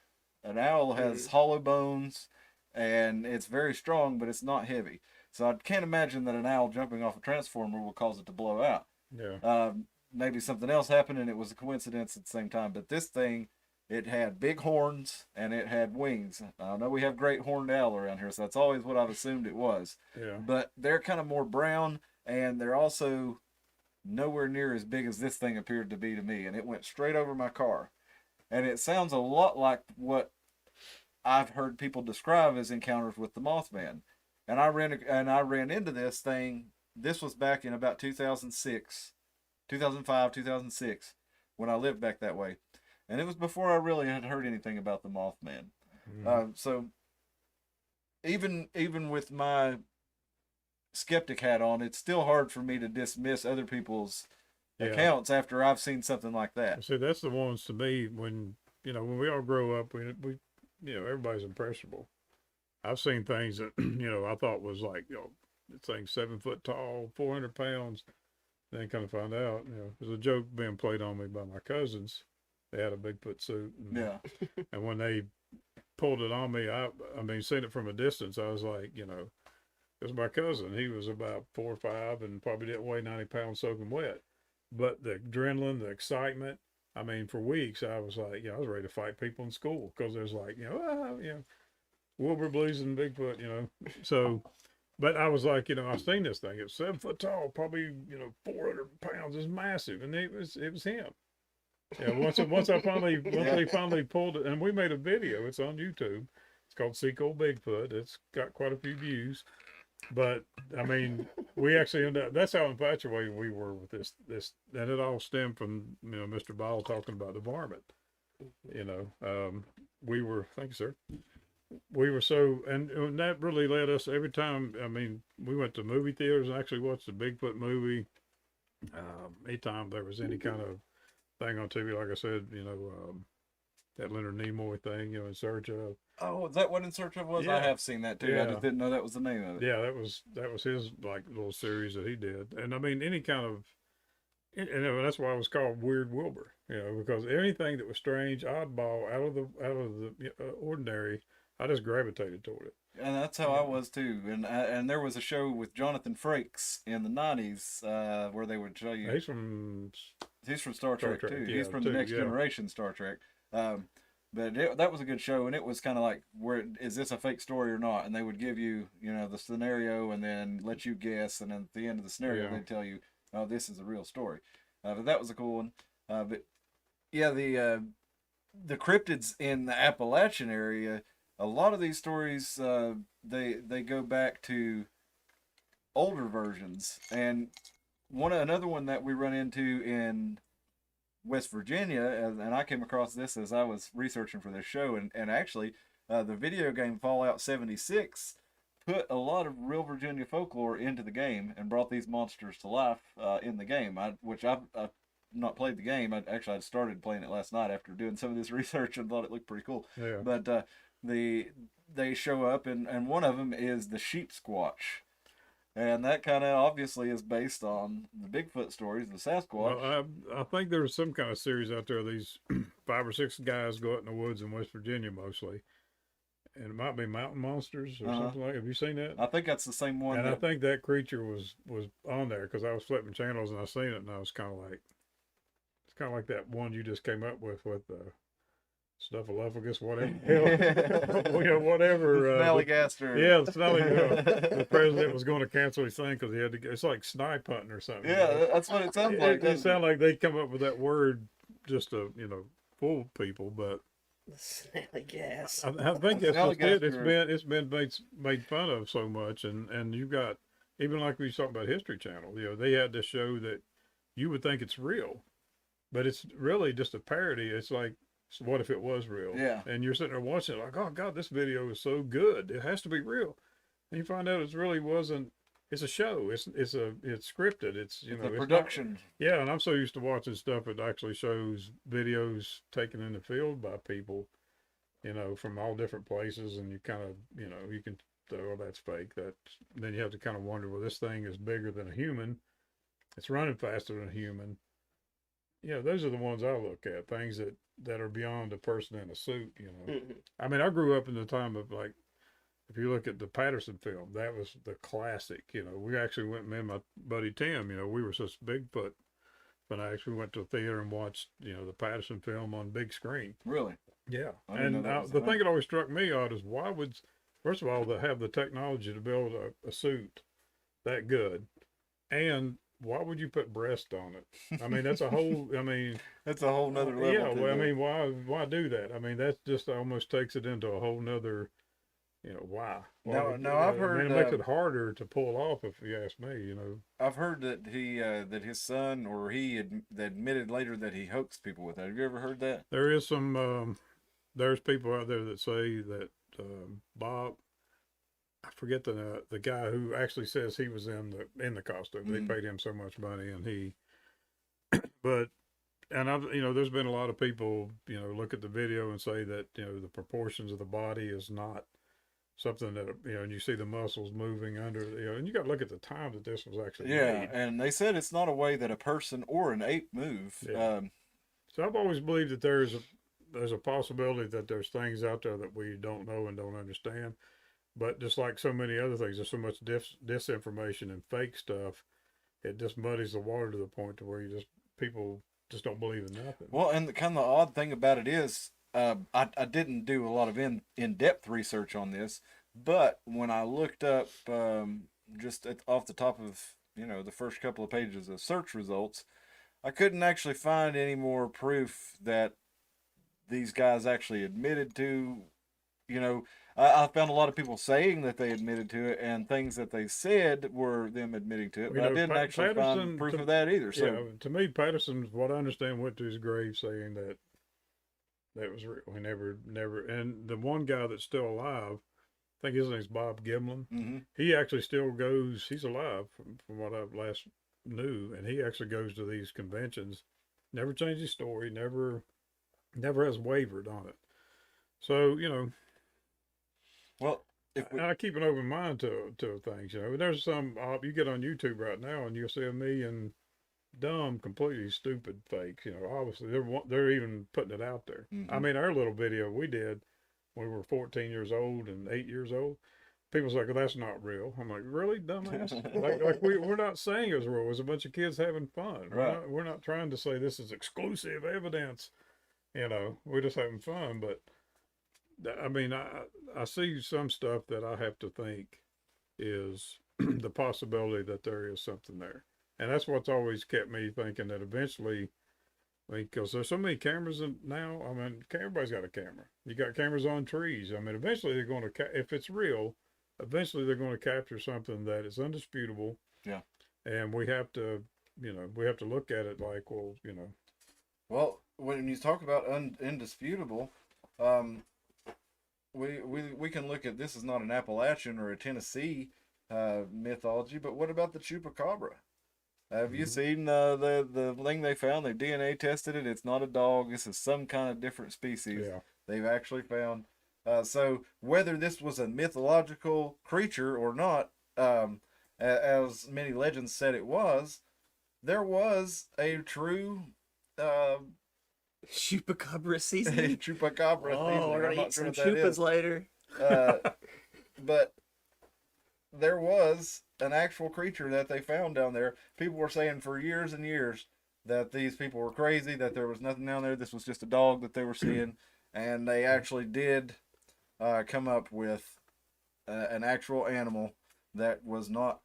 An owl has hollow bones, and it's very strong, but it's not heavy. So I can't imagine that an owl jumping off a transformer will cause it to blow out. Yeah. Maybe something else happened, and it was a coincidence at the same time. But this thing, it had big horns, and it had wings. I know we have great horned owl around here, so that's always what I've assumed it was. Yeah. But they're kind of more brown, and they're also nowhere near as big as this thing appeared to be to me. And it went straight over my car. And it sounds a lot like what I've heard people describe as encounters with the Mothman. And I ran into this thing. This was back in about 2005, 2006, when I lived back that way. And it was before I really had heard anything about the Mothman. So even with my skeptic hat on, it's still hard for me to dismiss other people's accounts after I've seen something like that. See, that's the ones to me when we all grow up, we everybody's impressionable. I've seen things that I thought was like the thing's 7 foot tall, 400 pounds. Then kind of find out there's a joke being played on me by my cousins. They had a Bigfoot suit. And when they pulled it on me, I mean, seeing it from a distance, I was like, it was my cousin. He was about 4 or 5 and probably didn't weigh 90 pounds soaking wet. But the adrenaline, the excitement, I mean, for weeks, I was like, I was ready to fight people in school because there's like, Wilbur Blues and Bigfoot, So, but I was like, I've seen this thing. It's 7 foot tall, probably, 400 pounds. It's massive. And it was him. Once they finally pulled it, and we made a video. It's on YouTube. It's called Seek Old Bigfoot. It's got quite a few views. But I mean, we actually ended up. That's how infatuated we were with this, and it all stemmed from Mr. Ball talking about the varmint. We were. Thank you, sir. We were so, and that really led us every time. I mean, we went to movie theaters and actually watched the Bigfoot movie. Anytime there was any kind of thing on TV, like I said, that Leonard Nimoy thing, In Search of. Oh, is that what In Search of was? Yeah. I have seen that too. Yeah. I just didn't know that was the name of it. Yeah, that was his like little series that he did. And I mean, any kind of And that's why it was called Weird Wilbur, because anything that was strange, oddball, out of the ordinary, I just gravitated toward it. And that's how I was too. And there was a show with Jonathan Frakes in the '90s where they would show you. He's from Star Trek too. Yeah, He's from the Next Generation Star Trek. That was a good show, and it was kind of like, where is this a fake story or not? And they would give you, the scenario, and then let you guess, and then at the end of the scenario, they'd tell you, "Oh, this is a real story." But that was a cool one. But yeah, the cryptids in the Appalachian area, a lot of these stories, they go back to older versions, and another one that we run into in West Virginia, and I came across this as I was researching for this show, and actually, the video game Fallout 76 put a lot of real Virginia folklore into the game and brought these monsters to life in the game. I've not played the game. I started playing it last night after doing some of this research and thought it looked pretty cool. Yeah. But they show up, and one of them is the sheep squatch. And that kind of obviously is based on the Bigfoot stories, the Sasquatch. Well, I think there's some kind of series out there. These 5 or 6 guys go out in the woods in West Virginia mostly, and it might be mountain monsters or something like. Have you seen that? I think that's the same one. And I think that creature was on there because I was flipping channels and I seen it, and I was kind of like, it's kind of like that one you just came up with Snuffleupagus, whatever. Whatever. Snallygaster. Yeah, the Snallygaster. The president was going to cancel his thing because he had to. It's like snipe hunting or something. Yeah, that's what it sounds like. It sounds like they come up with that word just to fool people, but Snallygaster. I think that's just it. It's been made fun of so much, and you've got, even like we talked about History Channel. They had this show that you would think it's real, but it's really just a parody. It's like, so what if it was real? Yeah. And you're sitting there watching it like, oh God, this video is so good. It has to be real. And you find out it really wasn't. It's a show. It's scripted. It's a production. Yeah, and I'm so used to watching stuff that actually shows videos taken in the field by people, from all different places, and you kind of, you can say, oh, that's fake. Then you have to kind of wonder, well, this thing is bigger than a human. It's running faster than a human. Those are the ones I look at. Things that are beyond a person in a suit. Mm-hmm. I mean, I grew up in the time of, like, if you look at the Patterson film, that was the classic. We actually went, me and my buddy Tim, we were such Bigfoot, but I actually went to a theater and watched, the Patterson film on big screen. Really? Yeah. And the thing that always struck me odd is, why would, first of all, they have the technology to build a suit that good, and why would you put breast on it? I mean, that's a whole, that's a whole nother level. Yeah, well, I mean, why do that? I mean, that just almost takes it into a whole nother, why? No, I've heard. It makes it harder to pull off, if you ask me. I've heard that that his son, or he admitted later that he hoaxed people with that. Have you ever heard that? There is some. There's people out there that say that Bob. I forget the guy who actually says he was in the costume. Mm-hmm. They paid him so much money, and he. But. And I've, there's been a lot of people, look at the video and say that, the proportions of the body is not something that, and you see the muscles moving under, and you got to look at the time that this was actually made. And they said it's not a way that a person or an ape move. Yeah. So I've always believed that there's a possibility that there's things out there that we don't know and don't understand. But just like so many other things, there's so much disinformation and fake stuff, it just muddies the water to the point to where people just don't believe in nothing. Well, and the kind of the odd thing about it is, I didn't do a lot of in-depth research on this, but when I looked up off the top of the first couple of pages of search results, I couldn't actually find any more proof that these guys actually admitted to. I found a lot of people saying that they admitted to it, and things that they said were them admitting to it, but I didn't actually find proof of that either. So yeah, to me, Patterson, what I understand, went to his grave saying that was real. He never, and the one guy that's still alive, I think his name's Bob Gimlin. Mm-hmm. He actually still goes. He's alive from what I've last knew, and he actually goes to these conventions. Never changed his story. Never has wavered on it. So well, I keep an open mind to things. There's some you get on YouTube right now, and you'll see 1 million dumb, completely stupid fakes. You know, obviously they're even putting it out there. Mhm. I mean, our little video we did when we were 14 years old and 8 years old. People's like, well, that's not real. I'm like, really, dumbass? like we're not saying it's real. It was a bunch of kids having fun. Right. We're not trying to say this is exclusive evidence. You know, we're just having fun. But I mean, I see some stuff that I have to think is the possibility that there is something there. And that's what's always kept me thinking that eventually, I mean, because there's so many cameras now. I mean, everybody's got a camera. You got cameras on trees. I mean, eventually they're going to, if it's real, eventually they're going to capture something that is undisputable. Yeah. And we have to, you know, we have to look at it like, well, you know. Well, when you talk about indisputable, we can look at, this is not an Appalachian or a Tennessee mythology, but what about the chupacabra? Have you seen the thing they found? They DNA tested it. It's not a dog. This is some kind of different species. Yeah. They've actually found. So whether this was a mythological creature or not, as many legends said it was, there was a true Chupacabra season. chupacabra. Oh, we're I'm gonna not eat sure some what that chupas is. later. But there was an actual creature that they found down there. People were saying for years and years that these people were crazy, that there was nothing down there. This was just a dog that they were seeing. And they actually did come up with an actual animal that was not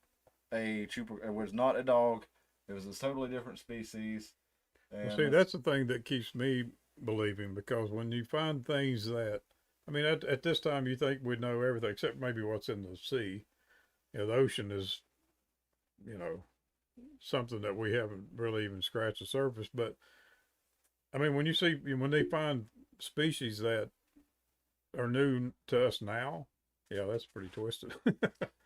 it was not a dog. It was a totally different species. And Well, see, that's the thing that keeps me believing, because when you find things that, I mean, at this time you think we'd know everything except maybe what's in the sea. You know, the ocean is, you know, something that we haven't really even scratched the surface. But I mean, when they find species that are new to us now, yeah, that's pretty twisted.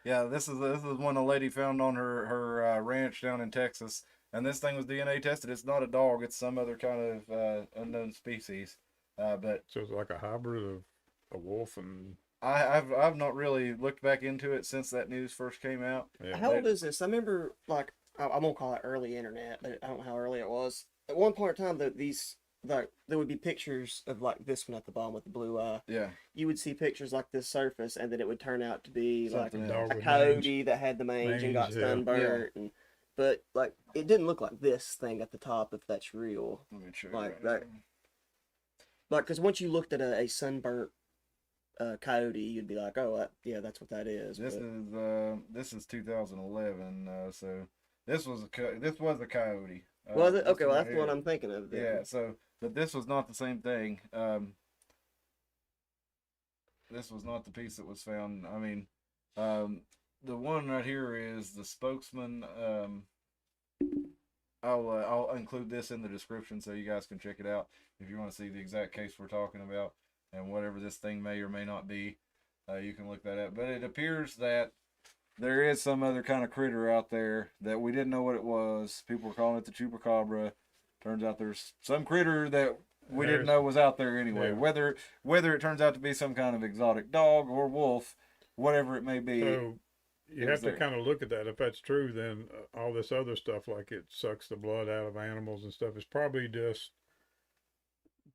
yeah, this is one a lady found on her ranch down in Texas, and this thing was DNA tested. It's not a dog. It's some other kind of unknown species. But So it's like a hybrid of a wolf and. I've not really looked back into it since that news first came out. Yeah. How old is this? I remember, like, I won't call it early internet, but I don't know how early it was. At one point in time, there would be pictures of, like, this one at the bottom with the blue eye. Yeah. You would see pictures like this surface, and then it would turn out to be Something like else. Dog a with coyote that had the mange and got Mange, yeah. sunburnt. But, like, it didn't look like this thing at the top, if that's real. Let me show you Like right that. now. Like, because once you looked at a sunburnt coyote, you'd be like, oh, yeah, that's what that is. This is 2011. So this was a coyote. Was it? This Okay, well, one that's the one here. I'm thinking of. Then. Yeah. So, but this was not the same thing. This was not the piece that was found. I mean, the one right here is the spokesman. I'll include this in the description so you guys can check it out if you want to see the exact case we're talking about and whatever this thing may or may not be. You can look that up. But it appears that there is some other kind of critter out there that we didn't know what it was. People were calling it the chupacabra. Turns out there's some critter that we didn't know was out there anyway. Yeah. Whether it turns out to be some kind of exotic dog or wolf, whatever it may be. So you have to kind of look at that. If that's true, then all this other stuff, like it sucks the blood out of animals and stuff, is probably just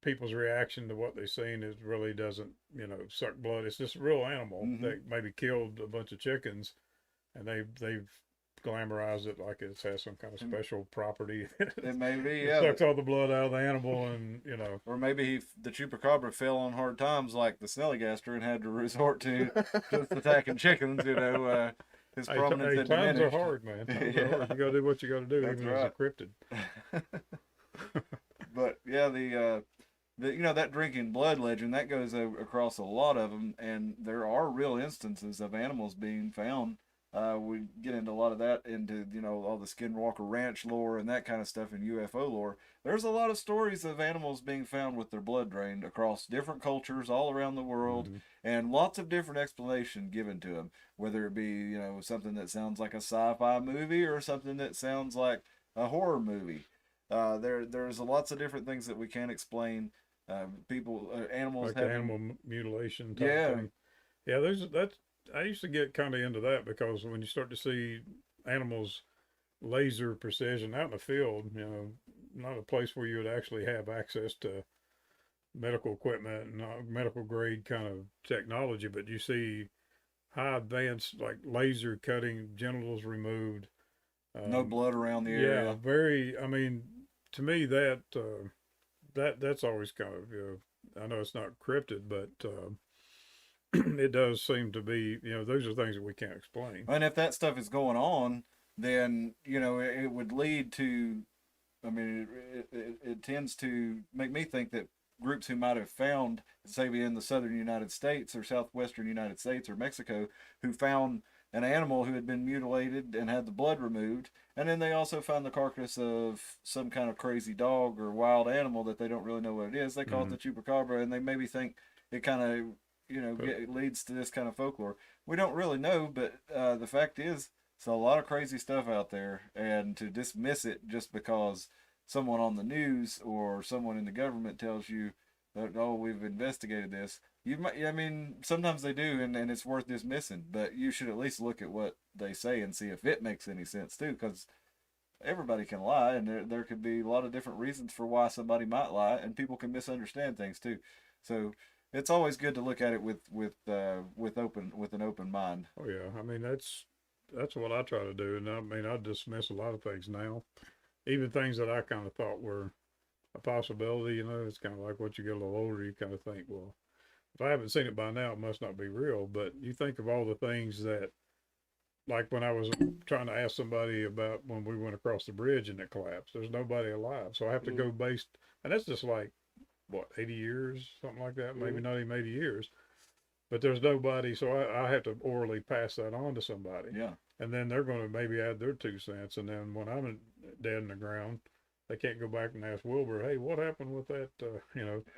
people's reaction to what they've seen. It really doesn't, you know, suck blood. It's just a real animal that maybe killed a bunch of chickens, and they've glamorized it like it has some kind of special property. It may be, It yeah. sucks all the blood out of the animal, and you know. Or maybe the chupacabra fell on hard times like the snallygaster and had to resort to just attacking chickens. You know, his prominence had times diminished. are hard, man. Times are hard. You gotta do what you gotta do, That's even right. as a cryptid. But yeah, the you know, that drinking blood legend that goes across a lot of them, and there are real instances of animals being found. We get into a lot of that, into, you know, all the Skinwalker Ranch lore and that kind of stuff in UFO lore. There's a lot of stories of animals being found with their blood drained across different cultures all around the world, and lots of different explanation given to them, whether it be, you know, something that sounds like a sci-fi movie or something that sounds like a horror movie. There's lots of different things that we can't explain. Animals like having animal mutilation type thing. Yeah, I used to get kind of into that, because when you start to see animals laser precision out in the field, not a place where you would actually have access to medical equipment and medical grade kind of technology, but you see high advanced like laser cutting, genitals removed. No blood around the Yeah, area. very. I mean, to me that's always kind of I know it's not cryptid, but it does seem to be those are things that we can't explain. And if that stuff is going on, then it would lead to. I mean, it tends to make me think that groups who might have found, say, in the southern United States or southwestern United States or Mexico, who found an animal who had been mutilated and had the blood removed, and then they also found the carcass of some kind of crazy dog or wild animal that they don't really know what it is. They call it the chupacabra, and they maybe think it kind of leads to this kind of folklore. We don't really know, but the fact is, it's a lot of crazy stuff out there, and to dismiss it just because someone on the news or someone in the government tells you that, oh, we've investigated this. I mean, sometimes they do, and it's worth dismissing, but you should at least look at what they say and see if it makes any sense too, because everybody can lie, and there could be a lot of different reasons for why somebody might lie, and people can misunderstand things too. So it's always good to look at it with an open mind. Oh yeah, I mean that's what I try to do, and I mean I dismiss a lot of things now, even things that I kind of thought were a possibility. It's kind of like once you get a little older, you kind of think, well, if I haven't seen it by now, it must not be real. But you think of all the things that, like when I was trying to ask somebody about when we went across the bridge and it collapsed, there's nobody alive. So I have to go based, and that's just like, what, 80 years, something like that, maybe not even 80 years. But there's nobody, so I have to orally pass that on to somebody. Yeah. And then they're going to maybe add their 2 cents. And then when I'm dead in the ground, they can't go back and ask Wilbur, hey, what happened with that?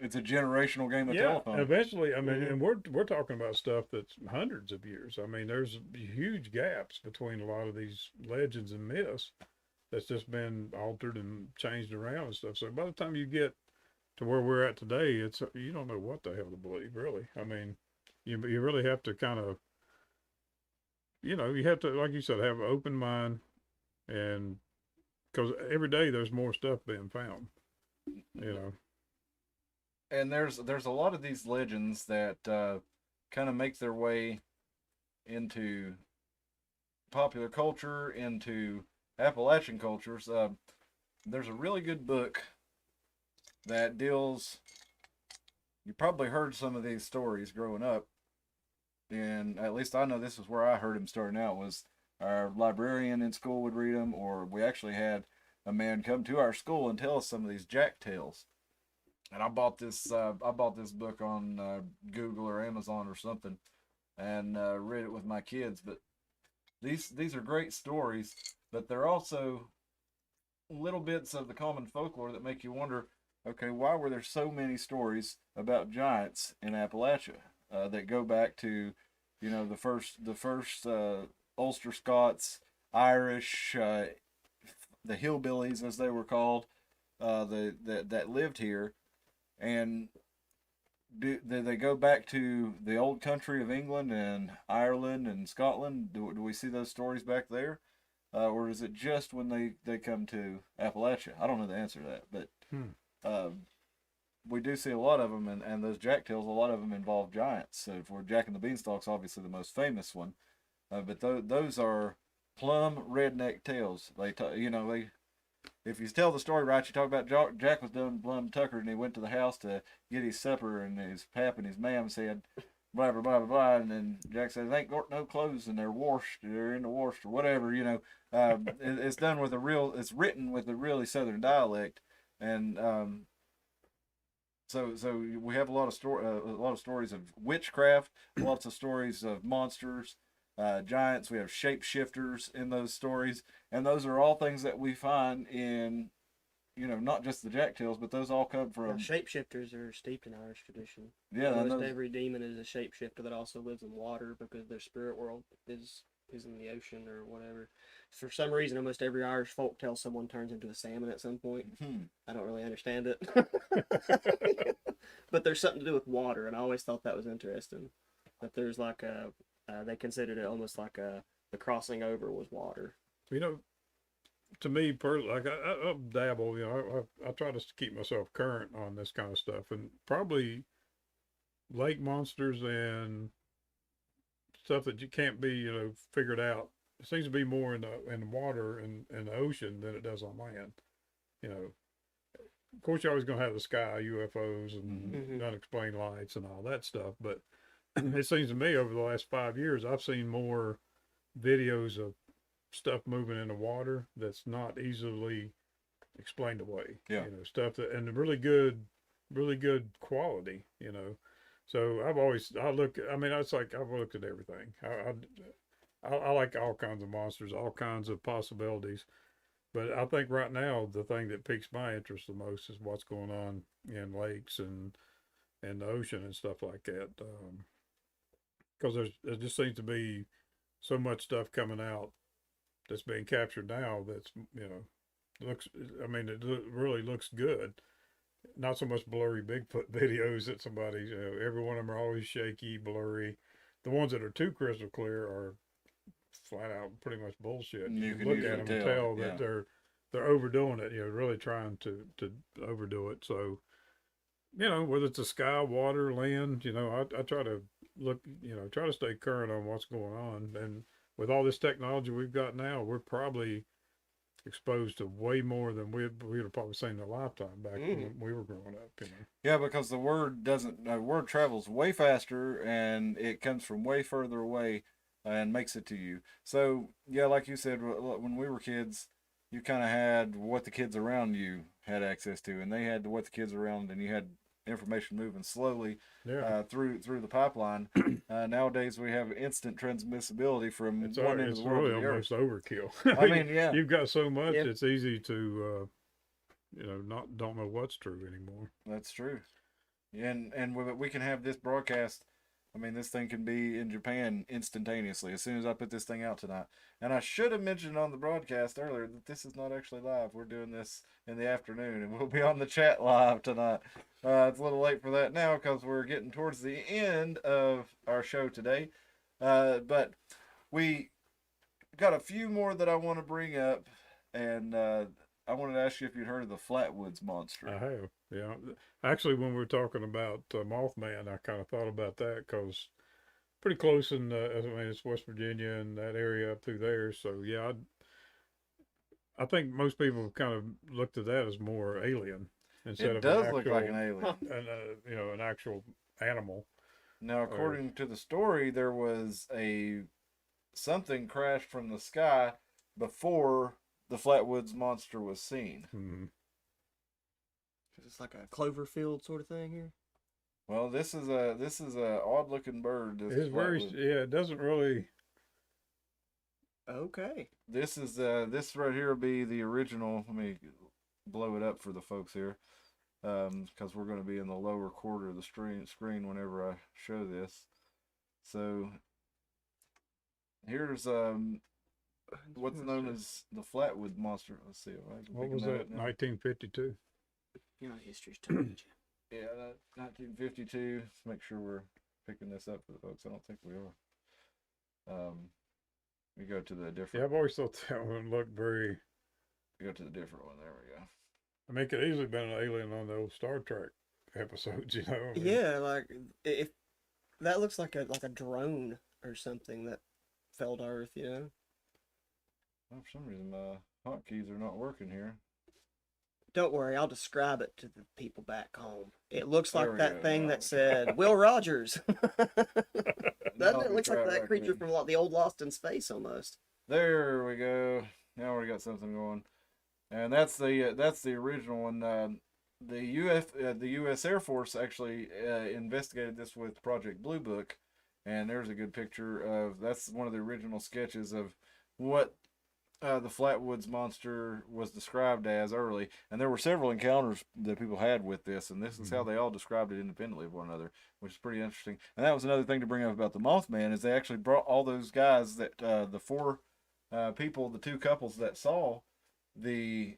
It's a generational game of telephone. Eventually, I mean, and we're talking about stuff that's hundreds of years. I mean, there's huge gaps between a lot of these legends and myths that's just been altered and changed around and stuff. So by the time you get to where we're at today, you don't know what the hell to believe, really. I mean, you really have to kind of, you have to, like you said, have an open mind, and because every day there's more stuff being found, And there's a lot of these legends that kind of make their way into popular culture, into Appalachian cultures. There's a really good book that deals. You probably heard some of these stories growing up, and at least I know this is where I heard them starting out. Was our librarian in school would read them, or we actually had a man come to our school and tell us some of these jack tales. And I bought this book on Google or Amazon or something, and read it with my kids. But these are great stories, but they're also little bits of the common folklore that make you wonder, okay, why were there so many stories about giants in Appalachia that go back to, the first Ulster Scots, Irish, the hillbillies as they were called, that lived here, and do they go back to the old country of England and Ireland and Scotland? Do we see those stories back there, or is it just when they come to Appalachia? I don't know the answer to that, but we do see a lot of them, and those jack tales, a lot of them involve giants. So for Jack and the Beanstalk's obviously the most famous one, but those are plumb redneck tales. If you tell the story right, you talk about Jack was done plumb tuckered, and he went to the house to get his supper, and his pap and his mam said, blah blah blah blah blah, and then Jack said, "They ain't got no clothes, and they're washed, they're in the wash or whatever." It's done with it's written with a really southern dialect, and so we have a lot of stories of witchcraft, lots of stories of monsters. Giants, we have shapeshifters in those stories, and those are all things that we find in, not just the jack tales, but those all come from. Shapeshifters are steeped in Irish tradition. Yeah, almost every demon is a shapeshifter that also lives in water because their spirit world is in the ocean or whatever. For some reason, almost every Irish folk tale someone turns into a salmon at some point. I don't really understand it, but there's something to do with water, and I always thought that was interesting. That there's like they considered it almost like the crossing over was water. to me personally, like I dabble, you know, I try to keep myself current on this kind of stuff, and probably lake monsters and stuff that you can't be, you know, figured out. It seems to be more in the water and in the ocean than it does on land. You know, of course, you're always going to have the sky, UFOs, and unexplained lights and all that stuff. But it seems to me over the last 5 years, I've seen more videos of stuff moving in the water that's not easily explained away. Yeah. You know, stuff that, and really good quality, you know. So it's like I've looked at everything. I like all kinds of monsters, all kinds of possibilities. But I think right now the thing that piques my interest the most is what's going on in lakes and the ocean and stuff like that. Because there just seems to be so much stuff coming out that's being captured now that's, you know, really looks good. Not so much blurry Bigfoot videos that somebody, you know, every one of them are always shaky, blurry. The ones that are too crystal clear are flat out pretty much bullshit. You can look usually at them and tell, tell yeah. that they're overdoing it, you know, really trying to overdo it. So, you know, whether it's the sky, water, land, you know, I try to look, you know, try to stay current on what's going on. And with all this technology we've got now, we're probably exposed to way more than we'd have probably seen in a lifetime back when we were growing up, you know. Yeah, because the word travels way faster and it comes from way further away and makes it to you. So, yeah, like you said, when we were kids, you kind of had what the kids around you had access to, and they had what the kids around, and you had information moving slowly through the pipeline. Nowadays, we have instant transmissibility from one end of the world to the other. It's really almost overkill. I mean, yeah. You've got so much, it's easy to, you know, don't know what's true anymore. That's true. And we can have this broadcast. I mean, this thing can be in Japan instantaneously as soon as I put this thing out tonight. And I should have mentioned on the broadcast earlier that this is not actually live. We're doing this in the afternoon, and we'll be on the chat live tonight. It's a little late for that now because we're getting towards the end of our show today. But we got a few more that I want to bring up, and I wanted to ask you if you'd heard of the Flatwoods Monster. I have, yeah. Actually, when we were talking about Mothman, I kind of thought about that because pretty close in, it's West Virginia and that area up through there. So, yeah, I think most people have kind of looked at that as more alien instead it of does look like an alien. And, you know, an actual animal. Now, according to the story, there was something crashed from the sky before the Flatwoods Monster was seen. Mm-hmm. It's like a Cloverfield sort of thing here. Well, this is a odd looking bird. It's it doesn't really. Okay. This right here will be the original. Let me blow it up for the folks here, because we're going to be in the lower quarter of the screen whenever I show this. So here's what's known as the Flatwood Monster. Let's see if I can. What was that? 1952. You know, history's too much. Yeah, 1952. Let's make sure we're picking this up for the folks. I don't think we are. We go to the different. Yeah, I've always thought that one looked very. We go to the different one. There we go. I mean, it could easily been an alien on the old Star Trek episodes, you know. I mean, yeah, like if that looks like a drone or something that fell to Earth, you know. Well, for some reason, my hotkeys are not working here. Don't worry, I'll describe it to the people back home. It looks like that go. thing that said Will Rogers. Doesn't it? Looks like right that back creature in. from like the old Lost in Space almost. There we go. Now we got something going, and that's the original one. The U.S. Air Force actually investigated this with Project Blue Book, and there's a good picture of that's one of the original sketches of what the Flatwoods Monster was described as early, and there were several encounters that people had with this, and this is how they all described it independently of one another, which is pretty interesting. And that was another thing to bring up about the Mothman is they actually brought all those guys that the four people, the two couples that saw the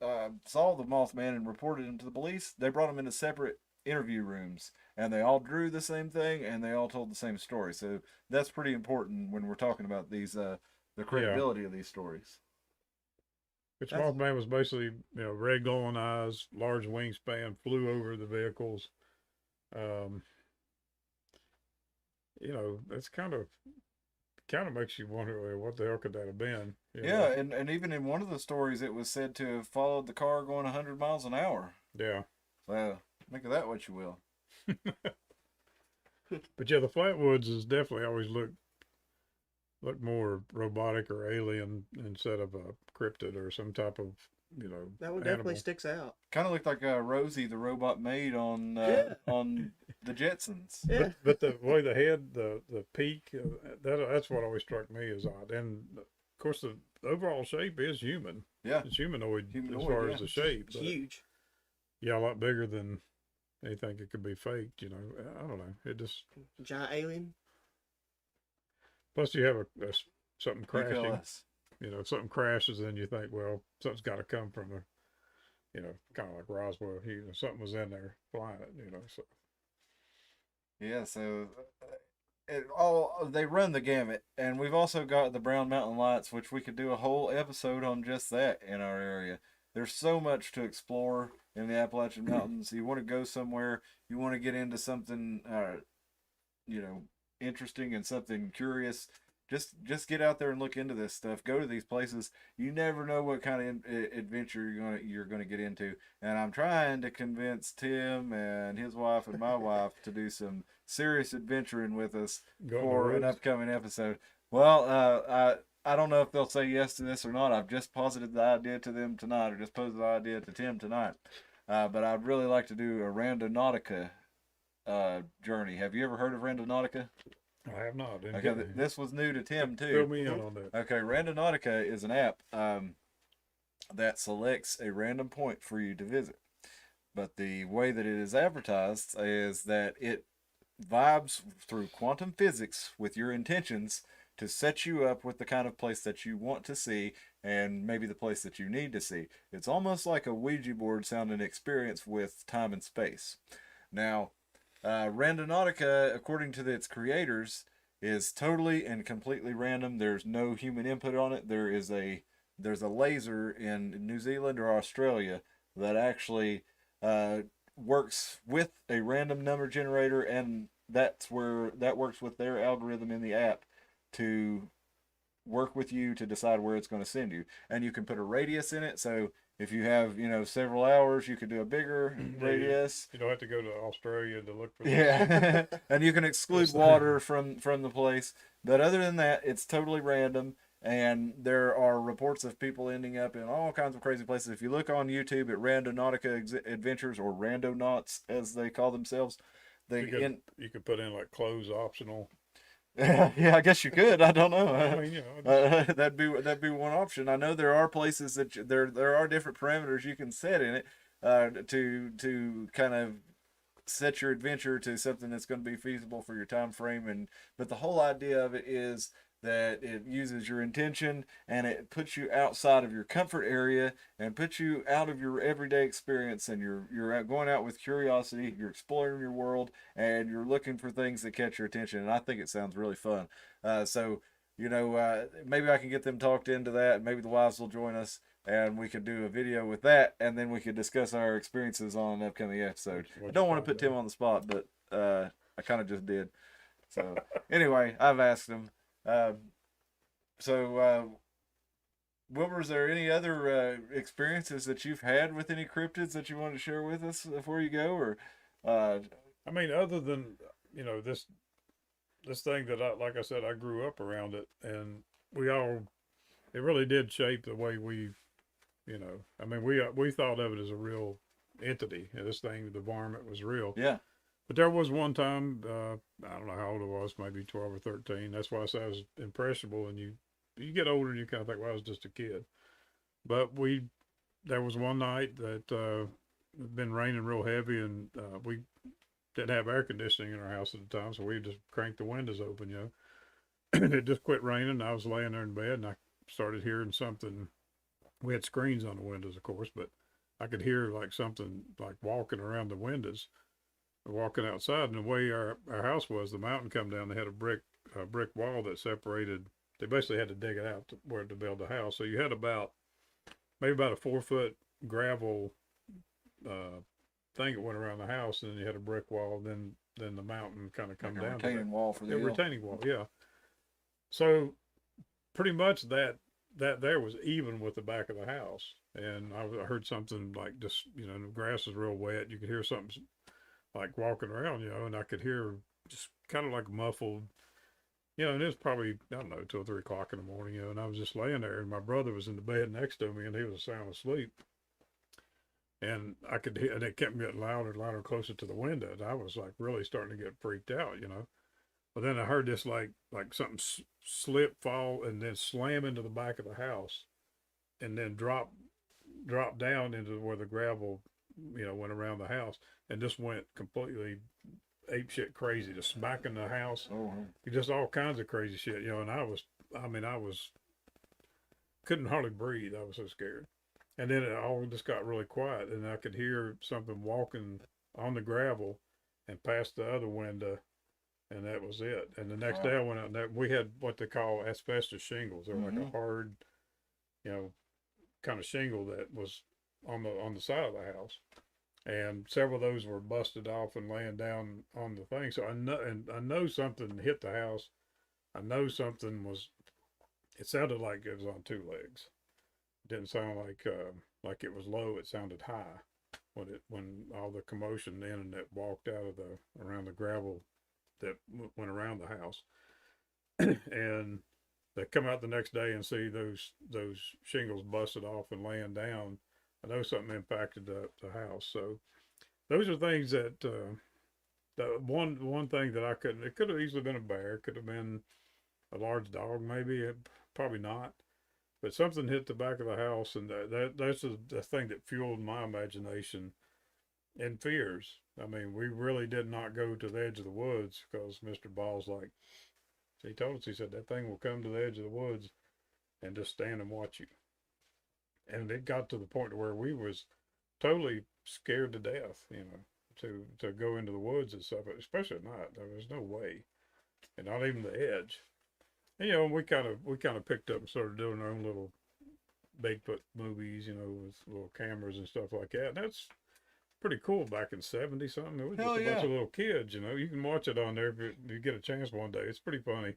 Mothman and reported him to the police. They brought them into separate interview rooms, and they all drew the same thing, and they all told the same story. So that's pretty important when we're talking about these. The credibility of these stories. Which That's- Mothman was basically, red glowing eyes, large wingspan, flew over the vehicles. Um, that's kind of makes you wonder, well, what the hell could that have been? Yeah, and even in one of the stories, it was said to have followed the car going 100 miles an hour. Yeah. So make of that what you will. But yeah, the Flatwoods has definitely always looked more robotic or alien instead of a cryptid or some type of, That one definitely animal. sticks out. Kind of looked like Rosie the robot maid on on the Jetsons. Yeah. But the way the head, the peak, that's what always struck me as odd. And of course, the overall shape is human. Yeah. It's humanoid, Humanoid, as far yeah. as the shape. But Huge. yeah, a lot bigger than anything it could be faked. I don't know. It just Giant alien. plus you have something You tell crashing. us. If something crashes, then you think, well, something's got to come from kind of like Roswell. Something was in there flying it. So Yeah, so they run the gamut, and we've also got the Brown Mountain Lights, which we could do a whole episode on just that in our area. There's so much to explore in the Appalachian Mountains. You want to go somewhere, you want to get into something, interesting and something curious. Just get out there and look into this stuff. Go to these places. You never know what kind of adventure you're gonna get into. And I'm trying to convince Tim and his wife and my wife to do some serious adventuring with us Go in the for an woods. upcoming episode. Well, I don't know if they'll say yes to this or not. I've just posited the idea to them tonight, or just posed the idea to Tim tonight. But I'd really like to do a Randonautica journey. Have you ever heard of Randonautica? I have not. Didn't Okay, get me. this was new to Tim too. Fill me in on that. Okay, Randonautica is an app that selects a random point for you to visit. But the way that it is advertised is that it vibes through quantum physics with your intentions to set you up with the kind of place that you want to see and maybe the place that you need to see. It's almost like a Ouija board sounding experience with time and space. Now, Randonautica, according to its creators, is totally and completely random. There's no human input on it. There's a laser in New Zealand or Australia that actually works with a random number generator, and that works with their algorithm in the app to work with you to decide where it's going to send you. And you can put a radius in it, so if you have, several hours, you could do a bigger radius. You don't have to go to Australia to look for that. Yeah, and you can exclude water from the place. But other than that, it's totally random. And there are reports of people ending up in all kinds of crazy places. If you look on YouTube at Randonautica Adventures, or Randonauts as they call themselves, You could put in like clothes optional. yeah, I guess you could. I don't know. I mean, That'd be one option. I know there are places that there are different parameters you can set in it to kind of set your adventure to something that's going to be feasible for your time frame. But the whole idea of it is that it uses your intention, and it puts you outside of your comfort area and puts you out of your everyday experience, and you're going out with curiosity, you're exploring your world, and you're looking for things that catch your attention. And I think it sounds really fun. So maybe I can get them talked into that, and maybe the wives will join us, and we could do a video with that, and then we could discuss our experiences on an upcoming episode. I don't want to put Tim on the spot, but I kind of just did. So anyway, I've asked him. Wilbur, is there any other experiences that you've had with any cryptids that you want to share with us before you go? Or I mean, other than this thing that like I said, I grew up around it, and it really did shape the way I mean, we thought of it as a real entity. This thing, the varmint, was real. yeah. But there was one time, I don't know how old I was, maybe 12 or 13. That's why I say I was impressionable. And you get older and you kind of think, well, I was just a kid. But there was one night that it'd been raining real heavy, and we didn't have air conditioning in our house at the time, so we just cranked the windows open, And it just quit raining. I was laying there in bed, and I started hearing something. We had screens on the windows, of course, but I could hear like something like walking around the windows. Walking outside, and the way our house was, the mountain come down. They had a brick wall that separated. They basically had to dig it out to build the house. So you had about maybe about a 4 foot gravel thing that went around the house, and then you had a brick wall. Then the mountain kind of come Like a down to retaining wall for the that. A hill. retaining wall, yeah. So pretty much that there was even with the back of the house. And I heard something like just, the grass is real wet. You could hear something like walking around, and I could hear just kind of like muffled, and it was probably, I don't know, 2 or 3 o'clock in the morning, and I was just laying there, and my brother was in the bed next to me, and he was sound asleep. And I could hear, and it kept getting louder and louder, closer to the window. And I was like really starting to get freaked out. But then I heard this like something slip, fall, and then slam into the back of the house, and then drop down into where the gravel, went around the house, and just went completely ape shit crazy, just smacking the house, just all kinds of crazy shit, And I was couldn't hardly breathe. I was so scared. And then it all just got really quiet, and I could hear something walking on the gravel and past the other window, and that was it. And the next day I went out, and we had what they call asbestos shingles. They're like a hard, kind of shingle that was on the side of the house, and several of those were busted off and laying down on the thing. So I know something hit the house. I know something was. It sounded like it was on 2 legs. Didn't sound like it was low. It sounded high when all the commotion then, and it walked out of around the gravel that went around the house. And they come out the next day and see those shingles busted off and laying down. I know something impacted the house. So those are things that the one thing that I couldn't. It could have easily been a bear. It could have been a large dog, maybe. Probably not. But something hit the back of the house, and that's the thing that fueled my imagination and fears. I mean, we really did not go to the edge of the woods because Mr. Ball's like, he told us, he said, that thing will come to the edge of the woods and just stand and watch you. And it got to the point where we was totally scared to death, to go into the woods and stuff, especially at night. There was no way, and not even the edge. And, we kind of picked up and started doing our own little Bigfoot movies, with little cameras and stuff like that. And that's pretty cool. Back in 70 something, it was just a bunch of little kids. You can watch it on there if you get a chance one day. It's pretty funny.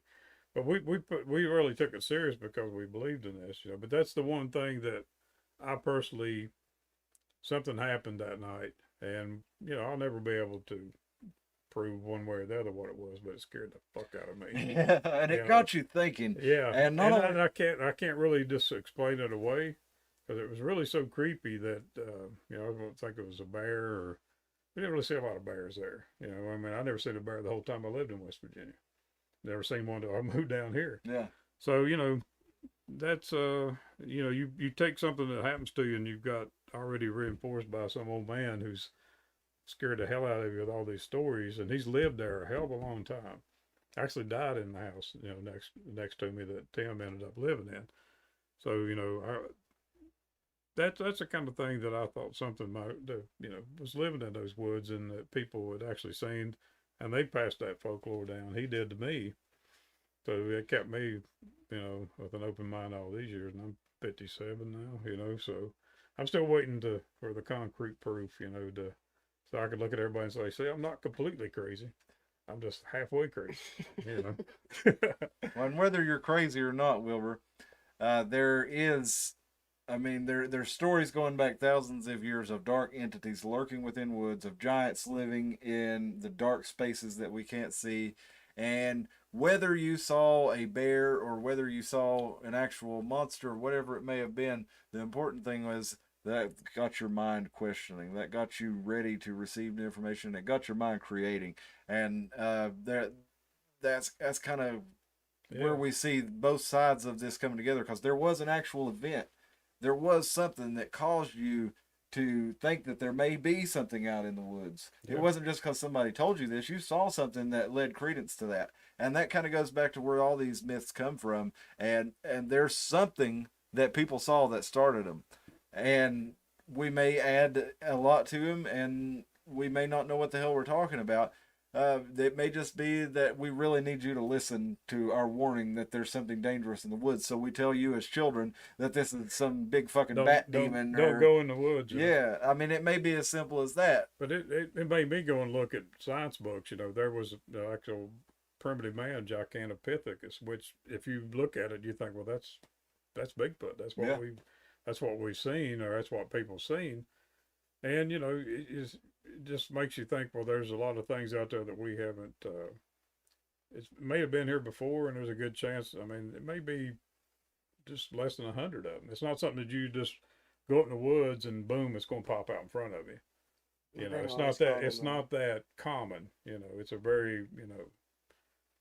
But we really took it serious because we believed in this, But that's the one thing that I personally, something happened that night, and I'll never be able to prove one way or the other what it was, but it scared the fuck out of me. Yeah, and it got you thinking. Yeah, and I can't really just explain it away because it was really so creepy that I don't think it was a bear, or we didn't really see a lot of bears there. I never seen a bear the whole time I lived in West Virginia. Never seen one until I moved down here. Yeah. So that's you take something that happens to you, and you've got already reinforced by some old man who's scared the hell out of you with all these stories, and he's lived there a hell of a long time. Actually died in the house, next to me that Tim ended up living in. So, that's the kind of thing that I thought something might, was living in those woods, and that people had actually seen, and they passed that folklore down. He did to me. So it kept me, with an open mind all these years, and I'm 57 now, so I'm still waiting for the concrete proof, so I could look at everybody and say, see, I'm not completely crazy. I'm just halfway crazy, Well, and whether you're crazy or not, Wilbur, there's stories going back thousands of years of dark entities lurking within woods, of giants living in the dark spaces that we can't see. And whether you saw a bear or whether you saw an actual monster or whatever it may have been, the important thing was that got your mind questioning. That got you ready to receive new information. It got your mind creating. And that's kind of where we see both sides of this coming together, because there was an actual event. There was something that caused you to think that there may be something out in the woods. Yeah. It wasn't just because somebody told you this. You saw something that led credence to that. And that kind of goes back to where all these myths come from. And there's something that people saw that started them. And we may add a lot to them, and we may not know what the hell we're talking about. it may just be that we really need you to listen to our warning that there's something dangerous in the woods. So we tell you as children that this is some big fucking bat demon. Don't go in the woods. Yeah, I mean, it may be as simple as that. But it made me go and look at science books. There was the actual primitive man, Giganopithecus, which if you look at it, you think, well, that's Bigfoot. That's what we've seen, or that's what people seen. And it just makes you think, well, there's a lot of things out there that we haven't. It may have been here before, and there's a good chance. I mean, it may be just less than 100 of them. It's not something that you just go up in the woods and boom, it's going to pop out in front of you. It's not that common. It's a very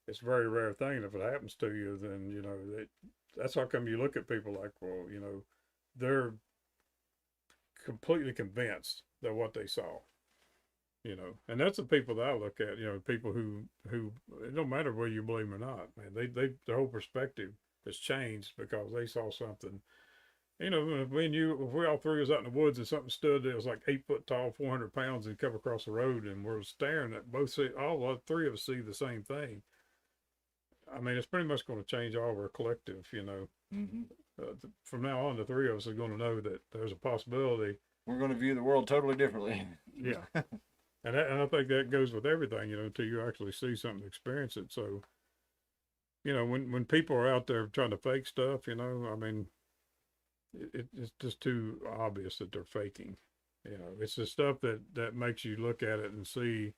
it's a very rare thing. And if it happens to you, then that's how come you look at people like, well, they're completely convinced that what they saw. And that's the people that I look at. People who it don't matter whether you believe them or not, man. Their whole perspective has changed because they saw something. If we all three was out in the woods and something stood that was like 8 foot tall, 400 pounds, and come across the road, and we're staring at all three of us see the same thing. I mean, it's pretty much going to change all of our collective. Mm-hmm. From now on, the three of us are going to know that there's a possibility. We're going to view the world totally differently. Yeah. And I think that goes with everything, until you actually see something, experience it. So, when people are out there trying to fake stuff, I mean, it's just too obvious that they're faking. It's the stuff that makes you look at it and see,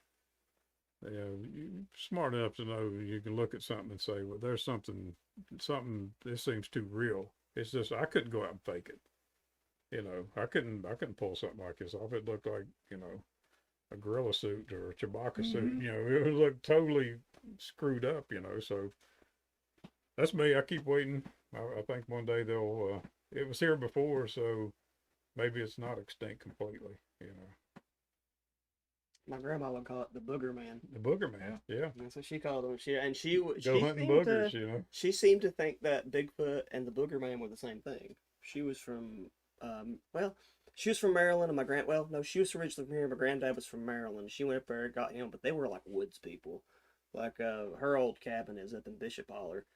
you're smart enough to know you can look at something and say, well, there's something, this seems too real. It's just, I couldn't go out and fake it. I couldn't pull something like this off. It looked like, a gorilla suit or a Chewbacca suit. It would look totally screwed up, so that's me. I keep waiting. I think one day they'll, it was here before, so maybe it's not extinct completely, My grandma would call it the booger man. The booger man, yeah. That's what she called him. She Go hunting boogers, She seemed to think that Bigfoot and the booger man were the same thing. She was from, she was from Maryland, and she was originally from here. My granddad was from Maryland. She went up there and got him, but they were like woods people. Like, her old cabin is up in Bishop Holler,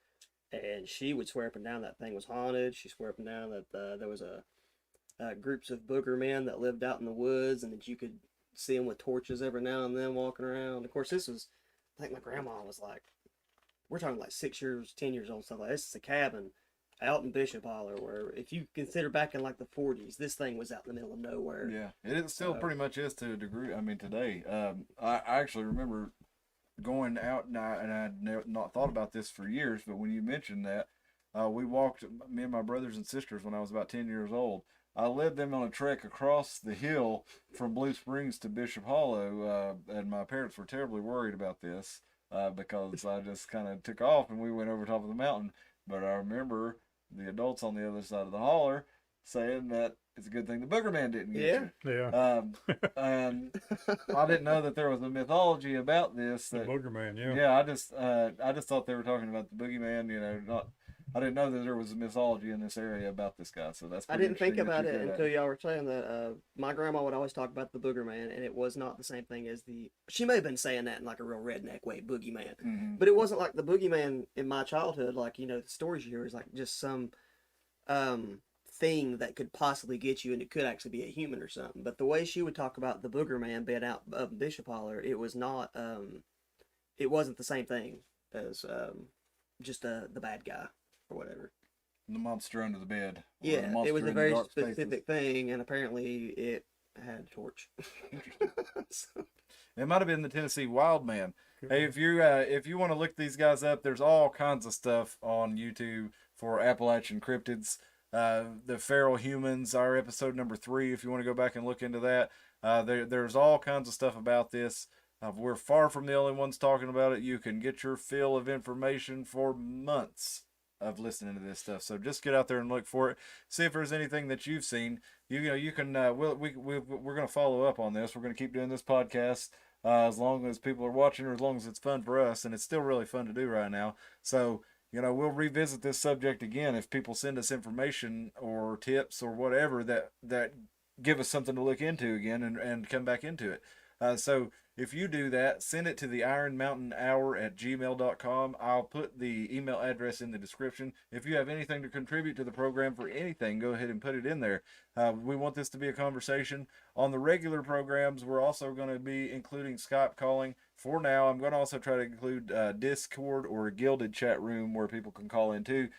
and she would swear up and down that thing was haunted. She swore up and down that there was groups of booger men that lived out in the woods, and that you could see them with torches every now and then walking around. Of course, I think my grandma was like, we're talking like 6 years, 10 years old, stuff like this is a cabin out in Bishop Holler, where if you consider back in like the 40s, this thing was out in the middle of nowhere. Yeah, it still pretty much is to a degree. I mean, today, I actually remember going out, and I had not thought about this for years, but when you mentioned that, we walked, me and my brothers and sisters, when I was about 10 years old. I led them on a trek across the hill from Blue Springs to Bishop Hollow, and my parents were terribly worried about this because I just kind of took off and we went over top of the mountain. But I remember the adults on the other side of the holler saying that it's a good thing the booger man didn't get you. Yeah. And I didn't know that there was a mythology about this. The booger man, yeah. Yeah, I just thought they were talking about the boogeyman, not. I didn't know that there was a mythology in this area about this guy, so that's. I didn't think about it until y'all were saying that. My grandma would always talk about the booger man, and it was not the same thing as the. She may have been saying that in like a real redneck way, boogeyman, but it wasn't like the boogeyman in my childhood. Like the stories you hear is like just some thing that could possibly get you, and it could actually be a human or something. But the way she would talk about the booger man being out of Bishop Holler, it was not. It wasn't the same thing as just the bad guy. Or whatever. The monster under the bed. Yeah, it was a very specific thing, and apparently it had a torch. So. It might have been the Tennessee Wild Man. Hey, if you want to look these guys up, there's all kinds of stuff on YouTube for Appalachian Cryptids. The Feral Humans, our episode number 3, if you want to go back and look into that. There's all kinds of stuff about this. We're far from the only ones talking about it. You can get your fill of information for months of listening to this stuff. So just get out there and look for it. See if there's anything that you've seen. You can. We're going to follow up on this. We're going to keep doing this podcast as long as people are watching, or as long as it's fun for us, and it's still really fun to do right now. So we'll revisit this subject again if people send us information or tips or whatever that give us something to look into again and come back into it. So If you do that, send it to theironmountainhour@gmail.com. I'll put the email address in the description. If you have anything to contribute to the program for anything, go ahead and put it in there. We want this to be a conversation. On the regular programs, we're also going to be including Skype calling. For now, I'm going to also try to include Discord or a gilded chat room where people can call in too.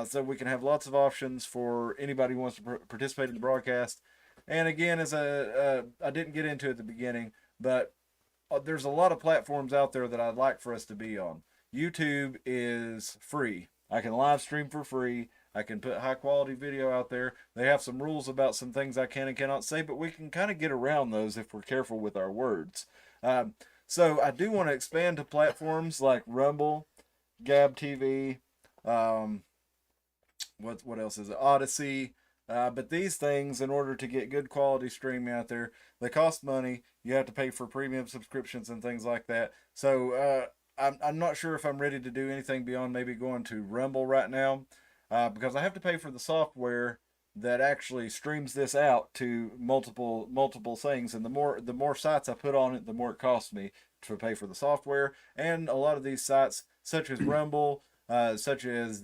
So we can have lots of options for anybody who wants to participate in the broadcast. And again, as I didn't get into at the beginning, but there's a lot of platforms out there that I'd like for us to be on. YouTube is free. I can live stream for free. I can put high quality video out there. They have some rules about some things I can and cannot say, but we can kind of get around those if we're careful with our words. So I do want to expand to platforms like Rumble, Gab TV, what else is it? Odyssey. But these things, in order to get good quality streaming out there, they cost money. You have to pay for premium subscriptions and things like that. So I'm not sure if I'm ready to do anything beyond maybe going to Rumble right now, because I have to pay for the software that actually streams this out to multiple things. And the more sites I put on it, the more it costs me to pay for the software. And a lot of these sites, such as Rumble, such as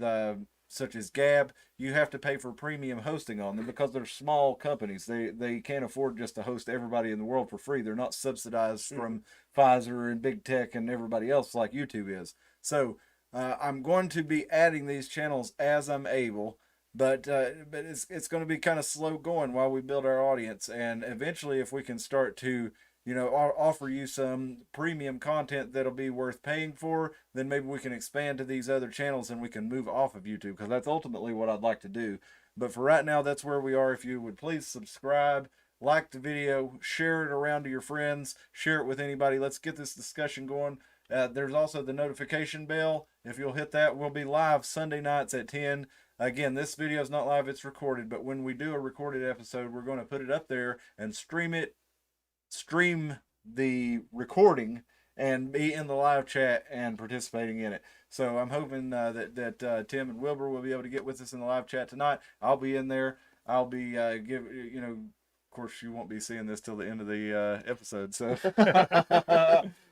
Gab, you have to pay for premium hosting on them because they're small companies. They can't afford just to host everybody in the world for free. They're not subsidized from Pfizer and big tech and everybody else like YouTube is. So I'm going to be adding these channels as I'm able, but it's going to be kind of slow going while we build our audience. And eventually, if we can start to offer you some premium content that'll be worth paying for, then maybe we can expand to these other channels and we can move off of YouTube, because that's ultimately what I'd like to do. But for right now, that's where we are. If you would please subscribe, like the video, share it around to your friends, share it with anybody. Let's get this discussion going. There's also the notification bell. If you'll hit that, we'll be live Sunday nights at 10. Again, this video is not live, it's recorded, but when we do a recorded episode, we're going to put it up there and stream the recording and be in the live chat and participating in it. So I'm hoping that Tim and Wilbur will be able to get with us in the live chat tonight. I'll be in there. I'll be of course you won't be seeing this till the end of the episode. So,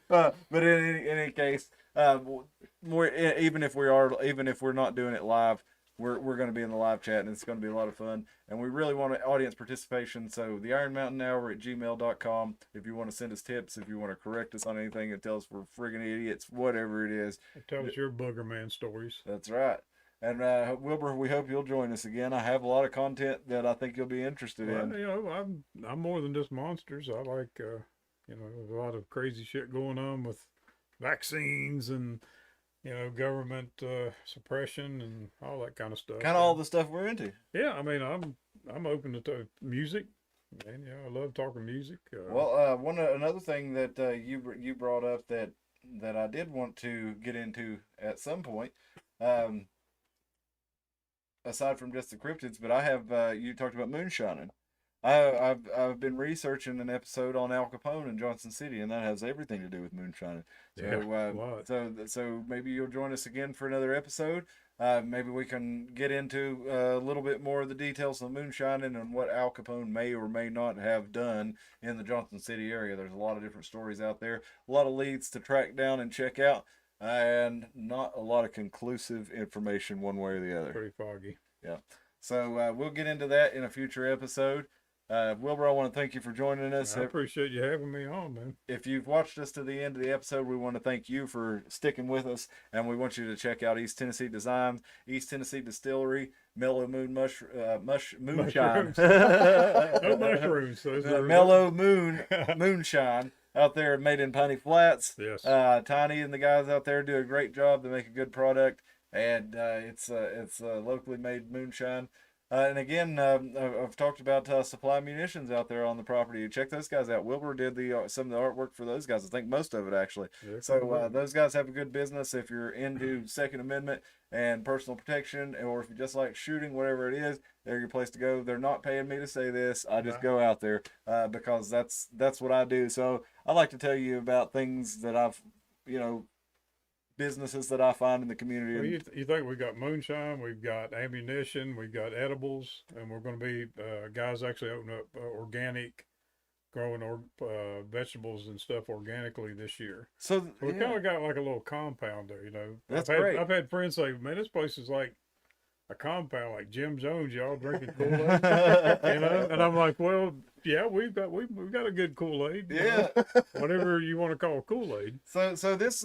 but in any case, even if we're not doing it live, we're going to be in the live chat, and it's going to be a lot of fun. And we really want audience participation. So theironmountainhour@gmail.com. If you want to send us tips, if you want to correct us on anything and tell us we're friggin' idiots, whatever it is. Tell us your booger man stories. That's right. And Wilbur, we hope you'll join us again. I have a lot of content that I think you'll be interested in. I'm more than just monsters. I like there's a lot of crazy shit going on with vaccines and government suppression and all that kind of stuff. Kind of all the stuff we're into. Yeah, I mean, I'm open to music, and I love talking music. Another thing that you brought up that I did want to get into at some point, aside from just the cryptids, but I have you talked about moonshining. I've been researching an episode on Al Capone in Johnson City, and that has everything to do with moonshining. So maybe you'll join us again for another episode. Maybe we can get into a little bit more of the details of moonshining and what Al Capone may or may not have done in the Johnson City area. There's a lot of different stories out there, a lot of leads to track down and check out, and not a lot of conclusive information one way or the other. Pretty foggy. Yeah. So we'll get into that in a future episode. Wilbur, I want to thank you for joining us. I appreciate you having me on, man. If you've watched us to the end of the episode, we want to thank you for sticking with us, and we want you to check out East Tennessee Designs, East Tennessee Distillery, Mellow Moon Moonshine. No mushrooms. Mellow Moon Moonshine out there made in Piney Flats. Yes. Tiny and the guys out there do a great job. They make a good product, and it's locally made moonshine. And again, I've talked about Supply Munitions out there on the property. Check those guys out. Wilbur did some of the artwork for those guys. I think most of it, actually. Yeah, so those guys have a good business. If you're into Second Amendment and personal protection, or if you just like shooting, whatever it is, they're your place to go. They're not paying me to say this. I just go out there because that's what I do. So I like to tell you about things that I've, businesses that I find in the community. Well, you think we got moonshine, we've got ammunition, we've got edibles, and we're going to be guys actually open up organic growing vegetables and stuff organically this year. So So we yeah, kind of got like a little compound there, you know. That's I've had, great. I've had friends say, "Man, this place is like a compound, like Jim Jones. Y'all drinking Kool-Aid, you know?" And I'm like, "Well, yeah, we've got a good Kool-Aid, you Yeah. know, whatever you want to call Kool-Aid." So this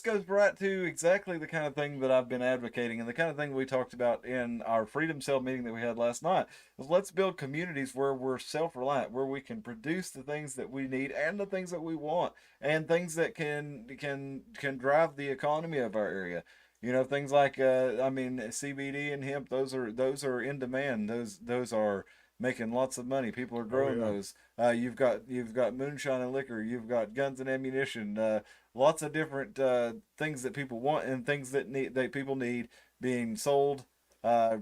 goes right to exactly the kind of thing that I've been advocating, and the kind of thing we talked about in our Freedom Cell meeting that we had last night. Is let's build communities where we're self-reliant, where we can produce the things that we need and the things that we want, and things that can drive the economy of our area. You know, things like I mean, CBD and hemp. Those are in demand. Those are making lots of money. People are growing yeah. those. You've got moonshine and liquor. You've got guns and ammunition. Lots of different things that people want and things that people need being sold.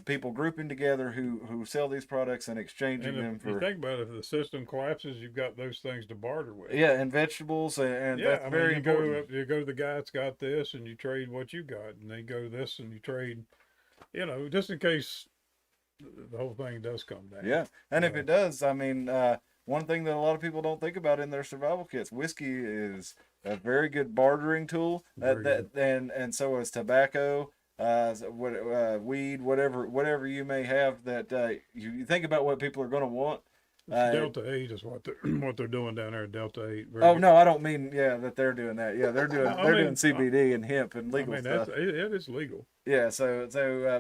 People grouping together who sell these products and exchanging And them if you for think about it, if the system collapses, you've got those things to barter with. yeah, and vegetables and Yeah, that's very you important. you go to the guy that's got this, and you trade what you got, and they go this, and you trade, you know, just in case the whole thing does come down. Yeah, and if Yeah. it does, I mean, one thing that a lot of people don't think about in their survival kits, whiskey is a very good bartering tool. Very And so is tobacco, weed, whatever you may have. That you think about what people are going to want. Delta 8 is what they're what they're doing down there at Delta 8. Oh no, I don't mean that they're doing that. Yeah, they're doing I they're mean, doing CBD and hemp and I legal mean, stuff. it is legal. Yeah,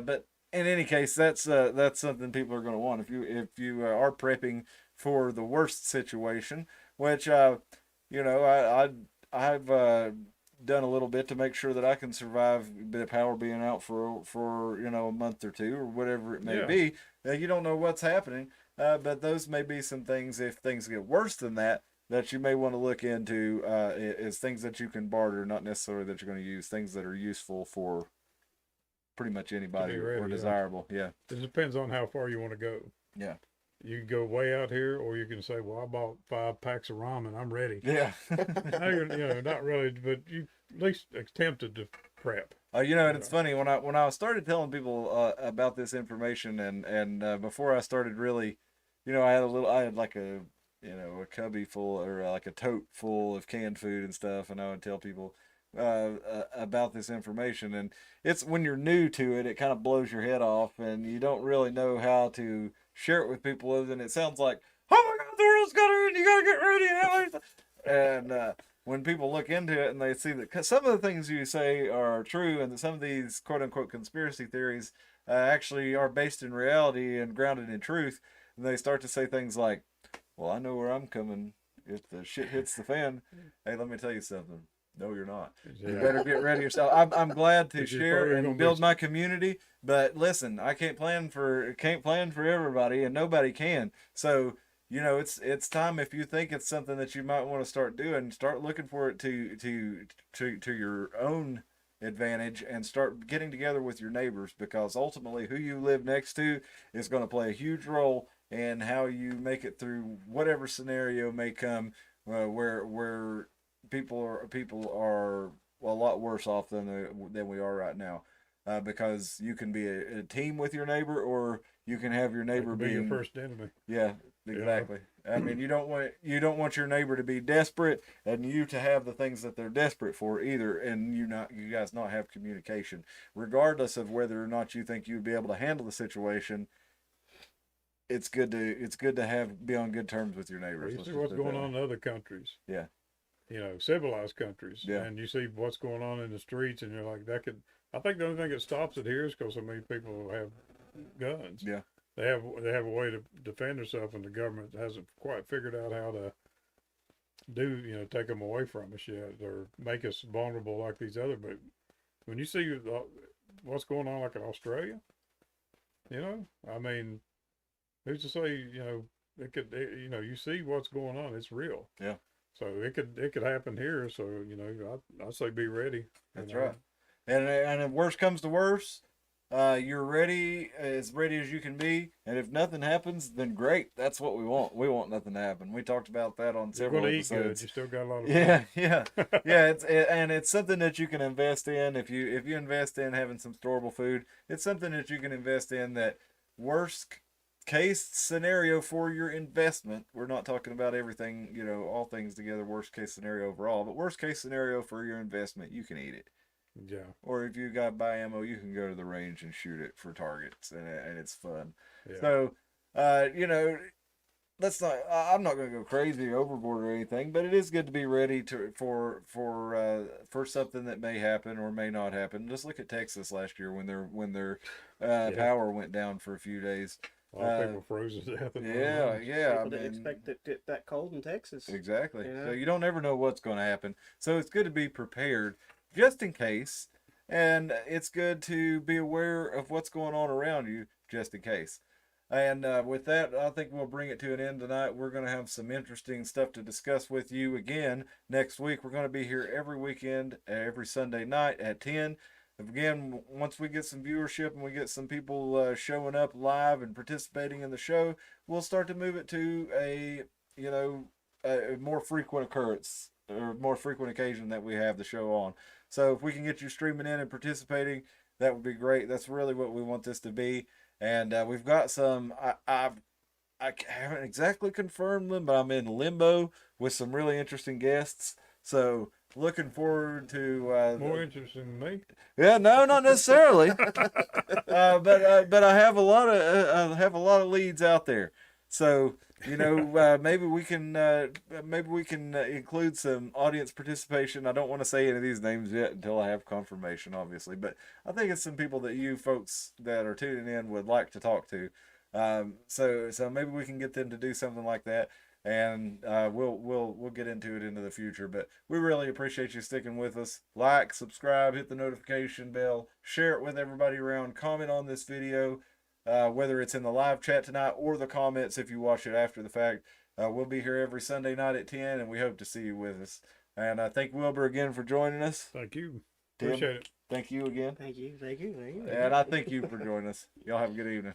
but in any case, that's something people are going to want if you are prepping for the worst situation, which you know I've done a little bit to make sure that I can survive the power being out for a month or two or whatever it may Yeah. be. You don't know what's happening, but those may be some things if things get worse than that. That you may want to look into is things that you can barter, not necessarily that you're going to use, things that are useful for pretty much anybody ready, or yeah. desirable. Yeah. It depends on how far you want to go. Yeah. You can go way out here, or you can say, "Well, I bought 5 packs of ramen. I'm ready." Yeah. Now you're not really, but you at least attempted to prep. And it's funny when I started telling people about this information and before I started really, I had like a cubby full or like a tote full of canned food and stuff, and I would tell people about this information, and it's when you're new to it, it kind of blows your head off, and you don't really know how to share it with people other than it sounds like, oh my God, the world's gonna end, you gotta get ready, and when people look into it and they see that 'cause some of the things you say are true, and that some of these quote unquote conspiracy theories actually are based in reality and grounded in truth, and they start to say things like, well, I know where I'm coming if the shit hits the fan. Hey, let me tell you something. No, you're not. You better get ready yourself. I'm glad to share and build my community, but listen, I can't plan for everybody, and nobody can. So it's time, if you think it's something that you might want to start doing, start looking for it to your own advantage, and start getting together with your neighbors, because ultimately who you live next to is going to play a huge role in how you make it through whatever scenario may come, where people are a lot worse off than we are right now, because you can be a team with your neighbor, or you can have your neighbor be your first enemy. Yeah, exactly. I mean, you don't want your neighbor to be desperate and you to have the things that they're desperate for either, and you guys not have communication, regardless of whether or not you think you'd be able to handle the situation. It's good to be on good terms with your neighbors. You see what's going on in other countries. Yeah. Civilized countries. Yeah. And you see what's going on in the streets, and you're like, I think the only thing that stops it here is because so many people have guns. Yeah. They have a way to defend themselves, and the government hasn't quite figured out how to take them away from us yet, or make us vulnerable like these other. But when you see what's going on, like in Australia, I mean, who's to say, it could, you see what's going on, it's real. Yeah. So it could happen here. So I say be ready. That's right. And if worst comes to worst, you're ready as you can be. And if nothing happens, then great. That's what we want. We want nothing to happen. We talked about that on several episodes. Eat good. You still got a lot of yeah. Yeah. It's something that you can invest in. If you invest in having some storable food, it's something that you can invest in. That worst case scenario for your investment. We're not talking about everything, all things together, worst case scenario overall, but worst case scenario for your investment, you can eat it. Yeah. Or if you got to buy ammo, you can go to the range and shoot it for targets, and it's fun. Yeah. So, let's not. I'm not going to go crazy or overboard or anything, but it is good to be ready for something that may happen or may not happen. Just look at Texas last year when their power went down for a few days. A lot of people froze to death. Yeah. People didn't expect it to get that cold in Texas. Exactly. Yeah. So you don't ever know what's going to happen. So it's good to be prepared just in case, and it's good to be aware of what's going on around you just in case. And with that, I think we'll bring it to an end tonight. We're going to have some interesting stuff to discuss with you again next week. We're going to be here every weekend, every Sunday night at 10. Again, once we get some viewership and we get some people showing up live and participating in the show, we'll start to move it to a more frequent occurrence or more frequent occasion that we have the show on. So if we can get you streaming in and participating, that would be great. That's really what we want this to be. And we've got some, I haven't exactly confirmed them, but I'm in limbo with some really interesting guests. So looking forward to more interesting than me. Yeah, no, not necessarily. But I have a lot of leads out there. So maybe we can include some audience participation. I don't want to say any of these names yet until I have confirmation, obviously. But I think it's some people that you folks that are tuning in would like to talk to. So maybe we can get them to do something like that, and we'll get into it into the future. But we really appreciate you sticking with us. Like, subscribe, hit the notification bell, share it with everybody around, comment on this video. Whether it's in the live chat tonight or the comments if you watch it after the fact. We'll be here every Sunday night at 10, and we hope to see you with us. And I thank Wilbur again for joining us. Thank you. Tim, Appreciate it. Thank you again. Thank you. And I thank you for joining us. Y'all have a good evening.